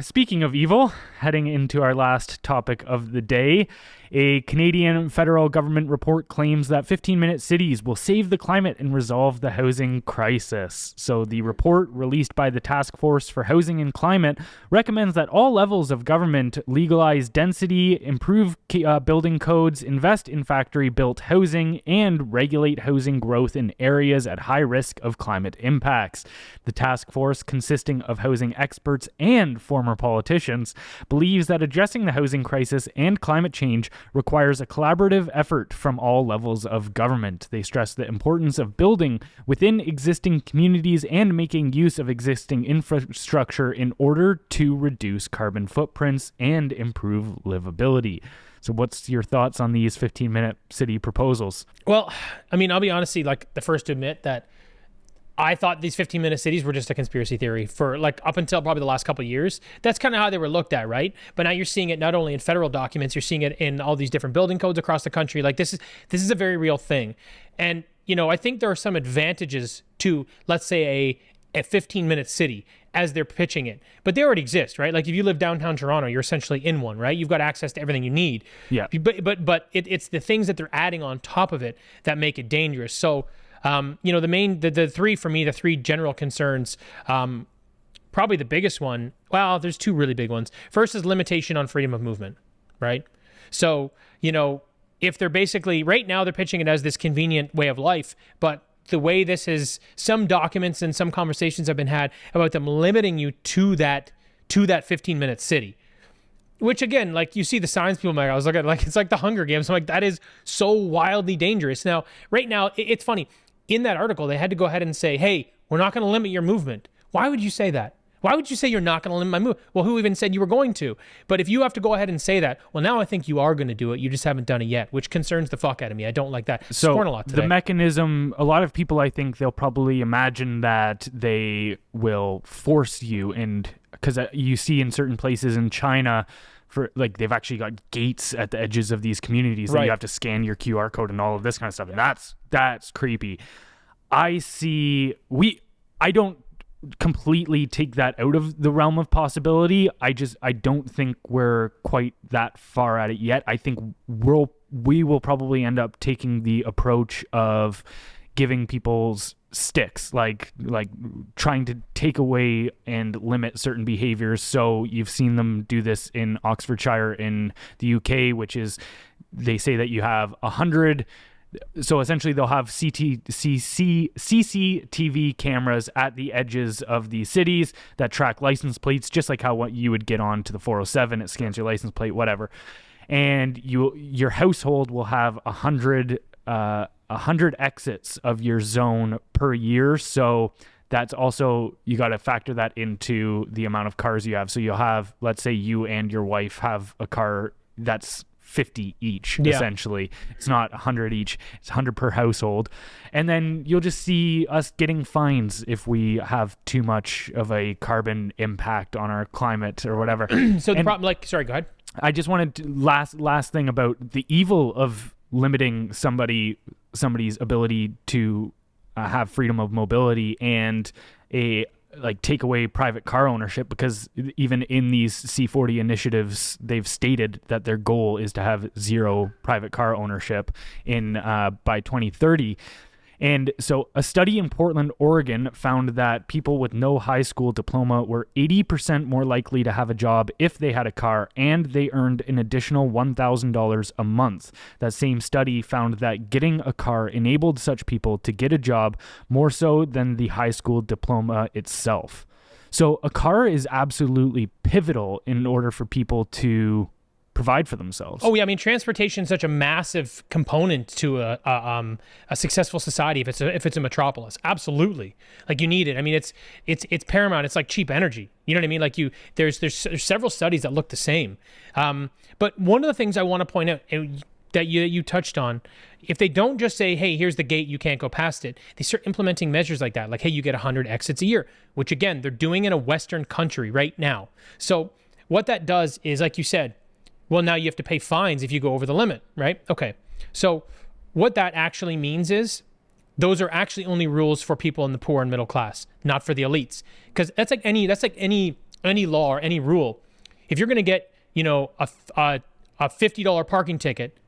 speaking of evil, heading into our last topic of the day, a Canadian federal government report claims that 15-minute cities will save the climate and resolve the housing crisis. So the report, released by the Task Force for Housing and Climate, recommends that all levels of government legalize density, improve building codes, invest in factory-built housing, and regulate housing growth in areas at high risk of climate impacts. The task force, consisting of housing experts and former politicians, believes that addressing the housing crisis and climate change requires a collaborative effort from all levels of government. They stress the importance of building within existing communities and making use of existing infrastructure in order to reduce carbon footprints and improve livability. So what's your thoughts on these 15-minute city proposals? Well, I mean, I'll be honestly, like, the first to admit that I thought these 15-minute cities were just a conspiracy theory for, like, up until probably the last couple of years. That's kind of how they were looked at, right? But now you're seeing it not only in federal documents, you're seeing it in all these different building codes across the country. Like, this is a very real thing. And, I think there are some advantages to, let's say, a 15-minute city as they're pitching it. But they already exist, right? Like, if you live downtown Toronto, you're essentially in one, right? You've got access to everything you need. Yeah. But it's the things that they're adding on top of it that make it dangerous. So, the three, for me, the three general concerns, probably the biggest one, well, there's two really big ones. First is limitation on freedom of movement, right? So, if they're basically, right now they're pitching it as this convenient way of life, but the way this is, some documents and some conversations have been had about them limiting you to that 15-minute city. Which again, like you see the signs people make, I was looking at like, it's like the Hunger Games. I'm like, that is so wildly dangerous. Now, right now, it's funny. In that article, they had to go ahead and say, hey, we're not going to limit your movement. Why would you say that? Why would you say you're not going to limit my movement? Well, who even said you were going to? But if you have to go ahead and say that, well, now I think you are going to do it. You just haven't done it yet, which concerns the fuck out of me. I don't like that. So Scorn a lot today. The mechanism, a lot of people, I think they'll probably imagine that they will force you, and because you see in certain places in China, for like they've actually got gates at the edges of these communities that you have to scan your QR code and all of this kind of stuff. And that's creepy. I don't completely take that out of the realm of possibility. I don't think we're quite that far at it yet. I think we will probably end up taking the approach of giving people's sticks, like trying to take away and limit certain behaviors. So you've seen them do this in Oxfordshire in the UK, which is, they say that you have 100. So essentially they'll have CCTV cameras at the edges of the cities that track license plates, just like how what you would get on to the 407. It scans your license plate, whatever. And your household will have 100 exits of your zone per year. So that's also, you got to factor that into the amount of cars you have. So you'll have, let's say you and your wife have a car that's 50 each, essentially. It's not 100 each, it's 100 per household. And then you'll just see us getting fines if we have too much of a carbon impact on our climate or whatever. So the problem, sorry, go ahead. I just wanted to, last thing about the evil of limiting somebody's ability to have freedom of mobility and take away private car ownership, because even in these C40 initiatives, they've stated that their goal is to have zero private car ownership by 2030. And so a study in Portland, Oregon found that people with no high school diploma were 80% more likely to have a job if they had a car, and they earned an additional $1,000 a month. That same study found that getting a car enabled such people to get a job more so than the high school diploma itself. So a car is absolutely pivotal in order for people to provide for themselves. Oh yeah, I mean, transportation is such a massive component to a successful society if it's a metropolis. Absolutely, like you need it. I mean, it's paramount. It's like cheap energy. You know what I mean? Like there's several studies that look the same. But one of the things I want to point out that you touched on, if they don't just say, hey, here's the gate, you can't go past it, they start implementing measures like that, like, hey, you get 100 exits a year, which again, they're doing in a Western country right now. So what that does is, like you said, well, now you have to pay fines if you go over the limit, right? Okay. So what that actually means is those are actually only rules for people in the poor and middle class, not for the elites. Because that's like any law or any rule. If you're going to get, a $50 parking ticket,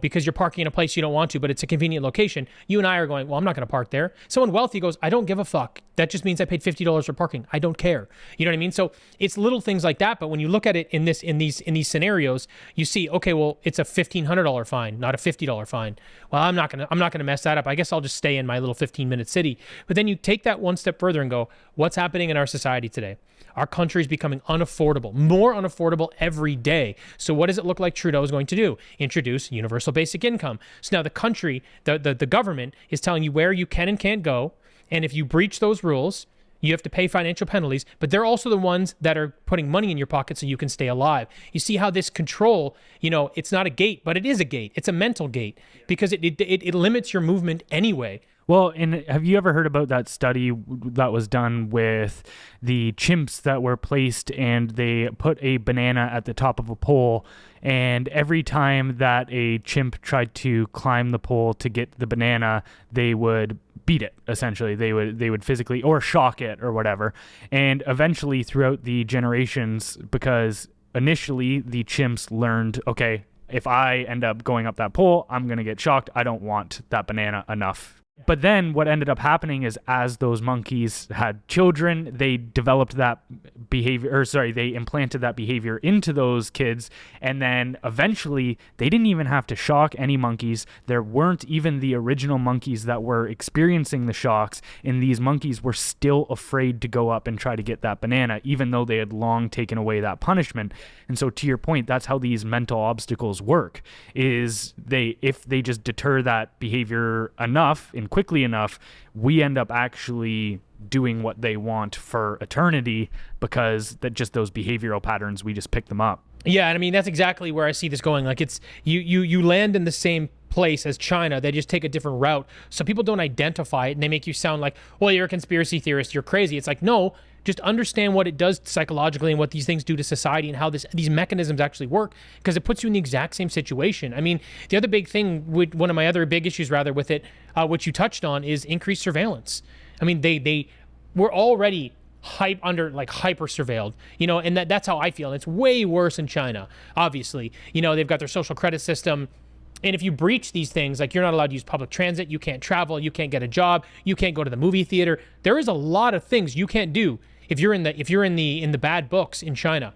because you're parking in a place you don't want to, but it's a convenient location, you and I are going, well, I'm not going to park there. Someone wealthy goes, I don't give a fuck. That just means I paid $50 for parking. I don't care. You know what I mean? So it's little things like that. But when you look at it in these scenarios, you see, okay, well, it's a $1,500 fine, not a $50 fine. Well, I'm not gonna mess that up. I guess I'll just stay in my little 15-minute city. But then you take that one step further and go, what's happening in our society today? Our country is becoming unaffordable, more unaffordable every day. So what does it look like Trudeau is going to do? Introduce universal basic income. So now the country, the government is telling you where you can and can't go. And if you breach those rules, you have to pay financial penalties, but they're also the ones that are putting money in your pocket so you can stay alive. You see how this control, it's not a gate, but it is a gate. It's a mental gate because it limits your movement anyway. Well, and have you ever heard about that study that was done with the chimps that were placed, and they put a banana at the top of a pole, and every time that a chimp tried to climb the pole to get the banana, they would beat it, essentially. They would physically, or shock it or whatever. And eventually throughout the generations, because initially the chimps learned, okay, if I end up going up that pole, I'm going to get shocked. I don't want that banana enough But then what ended up happening is as those monkeys had children, they developed that behavior, they implanted that behavior into those kids. And then eventually they didn't even have to shock any monkeys. There weren't even the original monkeys that were experiencing the shocks. And these monkeys were still afraid to go up and try to get that banana, even though they had long taken away that punishment. And so to your point, that's how these mental obstacles work, is if they just deter that behavior enough and quickly enough, we end up actually doing what they want for eternity, because that just those behavioral patterns, we just pick them up. Yeah, and I mean, that's exactly where I see this going. Like, it's you land in the same place as China. They just take a different route. So people don't identify it, and they make you sound like, well, you're a conspiracy theorist, you're crazy. It's like, no, just understand what it does psychologically and what these things do to society and how these mechanisms actually work, because it puts you in the exact same situation. I mean, the other big thing, one of my other big issues rather with it, which you touched on, is increased surveillance. I mean, they were already hyper surveilled, and that's how I feel. And it's way worse in China, obviously. They've got their social credit system. And if you breach these things, like, you're not allowed to use public transit, you can't travel, you can't get a job, you can't go to the movie theater. There is a lot of things you can't do if you're in the bad books in China.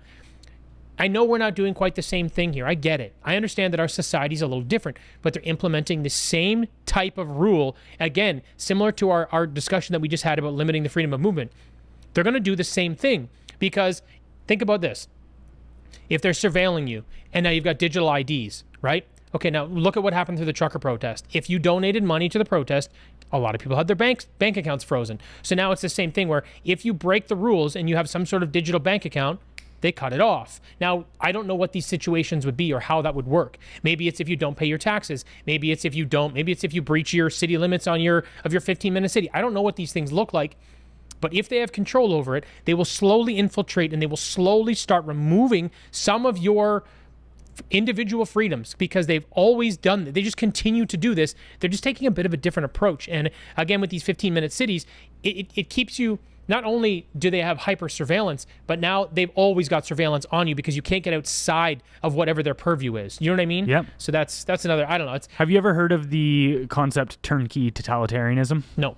I know we're not doing quite the same thing here. I get it. I understand that our society is a little different, but they're implementing the same type of rule. Again, similar to our discussion that we just had about limiting the freedom of movement. They're going to do the same thing, because think about this. If they're surveilling you and now you've got digital IDs, right? Okay, now look at what happened through the trucker protest. If you donated money to the protest, a lot of people had their bank accounts frozen. So now it's the same thing, where if you break the rules and you have some sort of digital bank account, they cut it off. Now, I don't know what these situations would be or how that would work. Maybe it's if you don't pay your taxes. Maybe it's if you breach your city limits of your 15-minute city. I don't know what these things look like. But if they have control over it, they will slowly infiltrate and they will slowly start removing some of your individual freedoms, because they've always done that. They just continue to do this. They're just taking a bit of a different approach. And again, with these 15-minute cities, it keeps you, not only do they have hyper surveillance, but now they've always got surveillance on you, because you can't get outside of whatever their purview is. You know what I mean? Yep. So that's another, I don't know. Have you ever heard of the concept turnkey totalitarianism? No.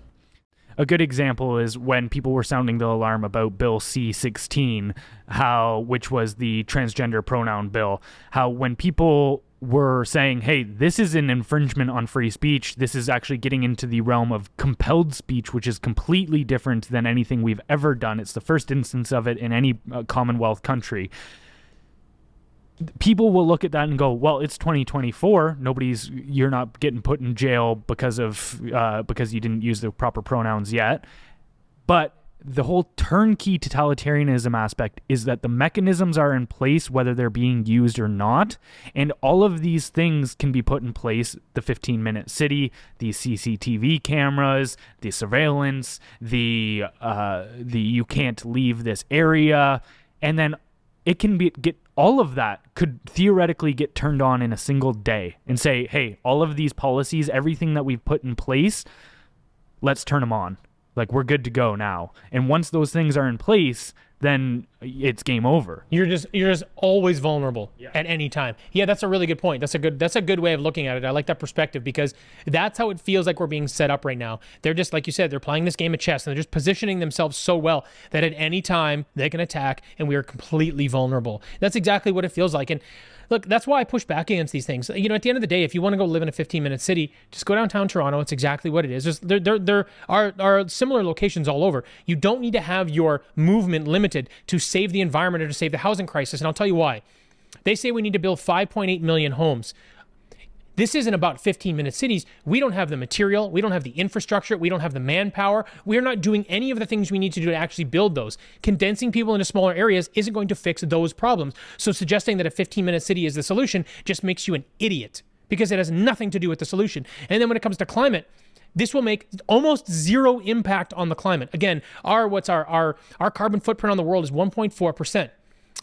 A good example is when people were sounding the alarm about Bill C-16, which was the transgender pronoun bill, how when people were saying, hey, this is an infringement on free speech, this is actually getting into the realm of compelled speech, which is completely different than anything we've ever done. It's the first instance of it in any Commonwealth country. People will look at that and go, well, it's 2024. You're not getting put in jail because you didn't use the proper pronouns yet. But the whole turnkey totalitarianism aspect is that the mechanisms are in place, whether they're being used or not. And all of these things can be put in place: the 15-minute city, the CCTV cameras, the surveillance, the you can't leave this area. And then it can get all of that could theoretically get turned on in a single day and say, hey, all of these policies, everything that we've put in place, let's turn them on. Like, we're good to go now. And once those things are in place, then it's game over. You're just always vulnerable at any time. Yeah, that's a really good point. That's a good way of looking at it. I like that perspective, because that's how it feels like we're being set up right now. They're just, like you said, they're playing this game of chess, and they're just positioning themselves so well that at any time they can attack, and we are completely vulnerable. That's exactly what it feels like. And look, that's why I push back against these things. At the end of the day, if you want to go live in a 15-minute city, just go downtown Toronto. It's exactly what it is. There are similar locations all over. You don't need to have your movement limited to save the environment or to save the housing crisis. And I'll tell you why. They say we need to build 5.8 million homes. This isn't about 15-minute cities. We don't have the material. We don't have the infrastructure. We don't have the manpower. We're not doing any of the things we need to do to actually build those. Condensing people into smaller areas isn't going to fix those problems. So suggesting that a 15-minute city is the solution just makes you an idiot, because it has nothing to do with the solution. And then when it comes to climate, this will make almost zero impact on the climate. Again, our carbon footprint on the world is 1.4%.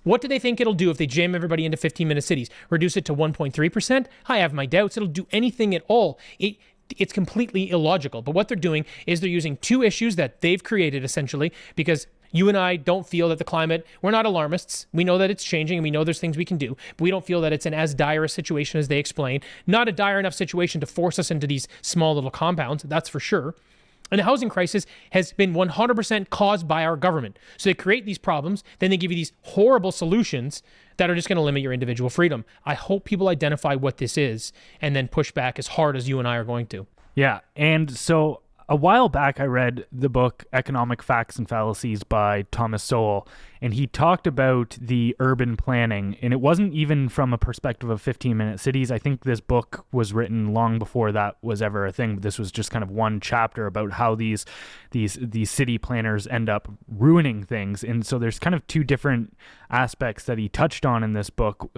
What do they think it'll do if they jam everybody into 15-minute cities? Reduce it to 1.3%? I have my doubts it'll do anything at all. It's completely illogical. But what they're doing is they're using two issues that they've created, essentially, because You and I don't feel that the climate, we're not alarmists. We know that it's changing and we know there's things we can do, but we don't feel that it's an as dire a situation as they explain. Not a dire enough situation to force us into these small little compounds, that's for sure. And the housing crisis has been 100% caused by our government. So they create these problems, then they give you these horrible solutions that are just going to limit your individual freedom. I hope people identify what this is and then push back as hard as you and I are going to. Yeah. And so a while back, I read the book Economic Facts and Fallacies by Thomas Sowell, and he talked about the urban planning, and it wasn't even from a perspective of 15-minute cities. I think this book was written long before that was ever a thing. This was just kind of one chapter about how these city planners end up ruining things. And so there's kind of two different aspects that he touched on in this book.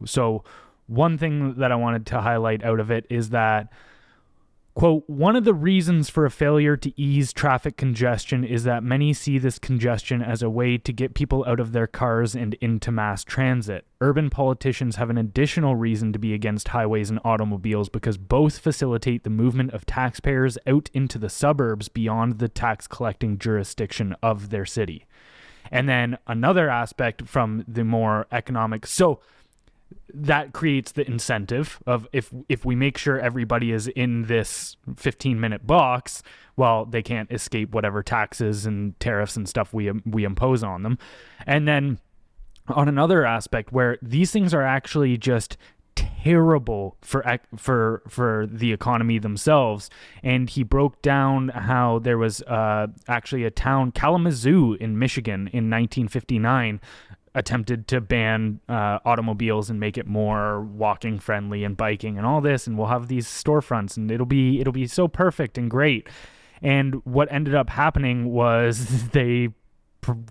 So one thing that I wanted to highlight out of it is that, quote, one of the reasons for a failure to ease traffic congestion is that many see this congestion as a way to get people out of their cars and into mass transit. Urban politicians have an additional reason to be against highways and automobiles because both facilitate the movement of taxpayers out into the suburbs beyond the tax collecting jurisdiction of their city. And then another aspect from the more economic, so that creates the incentive of if we make sure everybody is in this 15-minute box, well, they can't escape whatever taxes and tariffs and stuff we impose on them. And then on another aspect where these things are actually just terrible for the economy themselves. And he broke down how there was actually a town, Kalamazoo in Michigan in 1959, attempted to ban automobiles and make it more walking friendly and biking and all this, and we'll have these storefronts and it'll be so perfect and great. And what ended up happening was they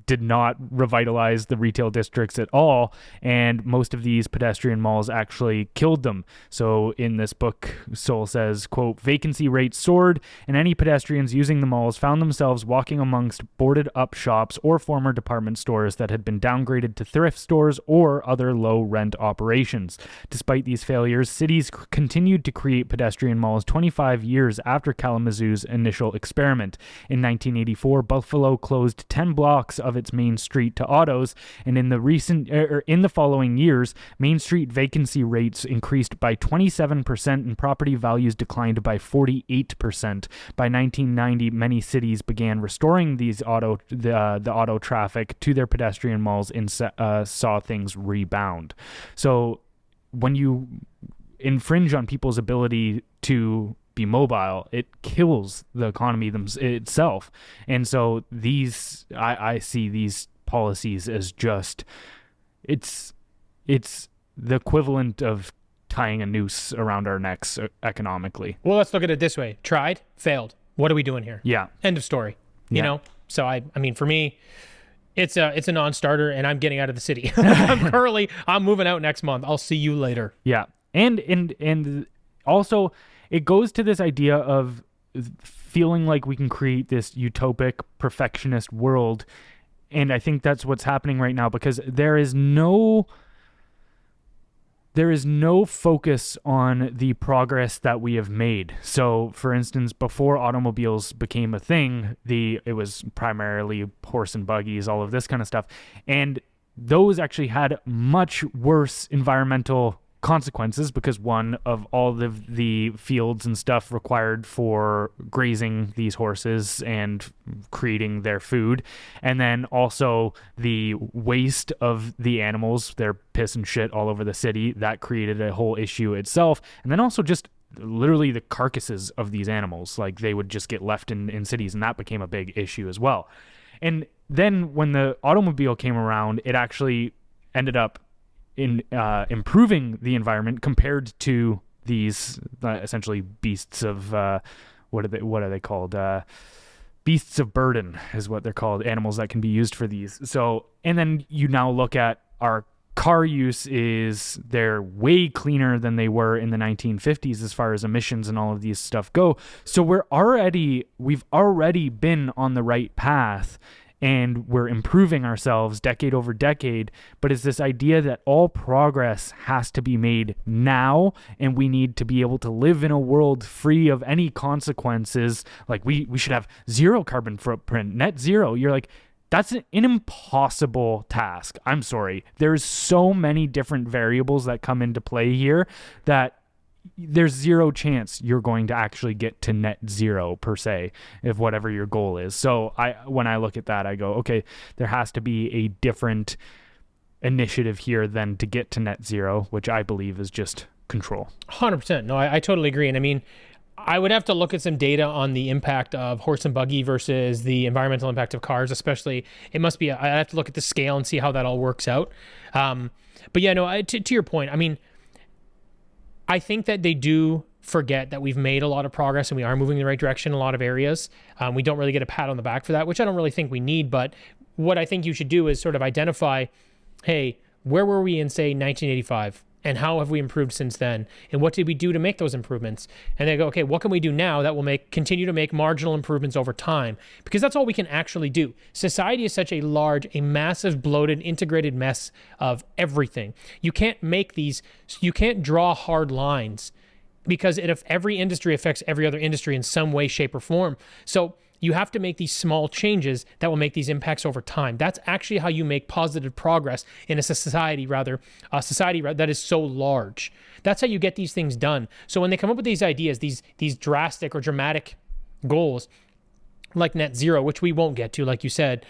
did not revitalize the retail districts at all, and most of these pedestrian malls actually killed them. So in this book, Sowell says, quote, vacancy rates soared, and any pedestrians using the malls found themselves walking amongst boarded up shops or former department stores that had been downgraded to thrift stores or other low rent operations. Despite these failures, cities continued to create pedestrian malls 25 years after Kalamazoo's initial experiment. In 1984, Buffalo closed 10 blocks of its main street to autos, and in the following years, Main Street vacancy rates increased by 27% and property values declined by 48%. By 1990, many cities began restoring the auto traffic to their pedestrian malls and saw things rebound. So when you infringe on people's ability to be mobile, it kills the economy itself. And so I see these policies as just it's the equivalent of tying a noose around our necks economically. Well, let's look at it this way. Tried, failed. What are we doing here? Yeah. End of story. You know? So I mean, for me, it's a non-starter, and I'm getting out of the city. I'm moving out next month. I'll see you later. Yeah. And also it goes to this idea of feeling like we can create this utopic perfectionist world. And I think that's what's happening right now, because there is no focus on the progress that we have made. So, for instance, before automobiles became a thing, it was primarily horse and buggies, all of this kind of stuff. And those actually had much worse environmental consequences, because one of all of the fields and stuff required for grazing these horses and creating their food, and then also the waste of the animals, their piss and shit all over the city, that created a whole issue itself. And then also just literally the carcasses of these animals, like they would just get left in cities, and that became a big issue as well. And then when the automobile came around, it actually ended up in improving the environment compared to these essentially beasts of what are they called? Beasts of burden is what they're called. Animals that can be used for these. So, and then you now look at our car use they're way cleaner than they were in the 1950s as far as emissions and all of these stuff go. So we've already been on the right path, and we're improving ourselves decade over decade. But it's this idea that all progress has to be made now, and we need to be able to live in a world free of any consequences. Like we should have zero carbon footprint, net zero. You're like, That's an impossible task. I'm sorry. There's so many different variables that come into play here that there's zero chance you're going to actually get to net zero per se, if whatever your goal is. So when I look at that, I go, okay, there has to be a different initiative here than to get to net zero, which I believe is just control. 100%. No, I totally agree. And I mean, I would have to look at some data on the impact of horse and buggy versus the environmental impact of cars, especially. I have to look at the scale and see how that all works out. But yeah, no, to your point, I mean, I think that they do forget that we've made a lot of progress and we are moving in the right direction in a lot of areas. We don't really get a pat on the back for that, which I don't really think we need. But what I think you should do is sort of identify, hey, where were we in, say, 1985? And how have we improved since then? And what did we do to make those improvements? And they go, okay, what can we do now that will continue to make marginal improvements over time? Because that's all we can actually do. Society is such a massive, bloated, integrated mess of everything. You can't draw hard lines because every industry affects every other industry in some way, shape, or form. So you have to make these small changes that will make these impacts over time. That's actually how you make positive progress in a society that is so large. That's how you get these things done. So when they come up with these ideas, these drastic or dramatic goals, like net zero, which we won't get to, like you said,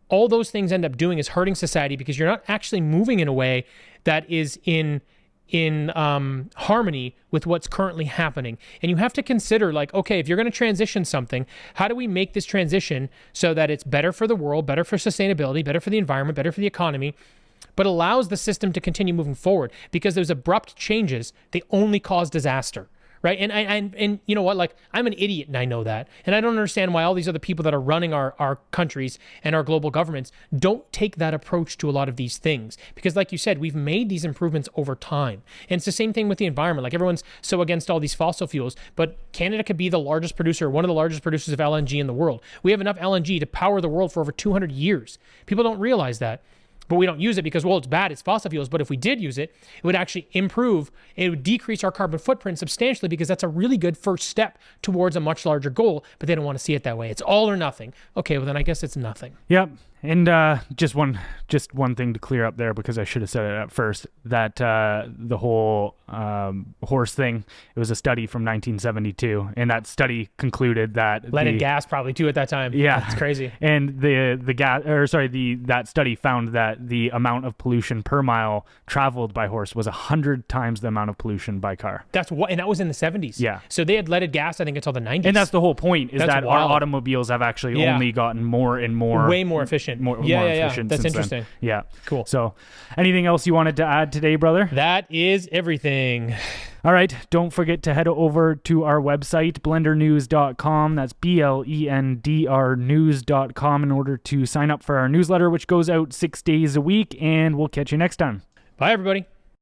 all those things end up doing is hurting society because you're not actually moving in a way that is in harmony with what's currently happening. And you have to consider, like, okay, if you're going to transition something, how do we make this transition so that it's better for the world, better for sustainability, better for the environment, better for the economy, but allows the system to continue moving forward? Because those abrupt changes, they only cause disaster. Right. And you know what, like, I'm an idiot and I know that. And I don't understand why all these other people that are running our countries and our global governments don't take that approach to a lot of these things. Because like you said, we've made these improvements over time. And it's the same thing with the environment. Like, everyone's so against all these fossil fuels, but Canada could be the largest producer, one of the largest producers of LNG in the world. We have enough LNG to power the world for over 200 years. People don't realize that. But we don't use it because, well, it's bad, it's fossil fuels. But if we did use it, it would actually improve, it would decrease our carbon footprint substantially, because that's a really good first step towards a much larger goal. But they don't want to see it that way. It's all or nothing. Okay, well then I guess it's nothing. Yep. And just one thing to clear up there, because I should have said it at first, that the whole horse thing, it was a study from 1972, and that study concluded that leaded gas probably too at that time. Yeah, it's crazy. And that study found that the amount of pollution per mile traveled by horse was 100 times the amount of pollution by car. And that was in the 70s. Yeah. So they had leaded gas, I think, until the 90s. And that's the whole point, is that's that wild. Our automobiles have actually only gotten more and more, way more efficient. More efficient. That's since interesting. Then. Yeah. Cool. So anything else you wanted to add today, brother? That is everything. All right. Don't forget to head over to our website, blendrnews.com. That's BLENDR news.com, in order to sign up for our newsletter, which goes out 6 days a week. And we'll catch you next time. Bye, everybody.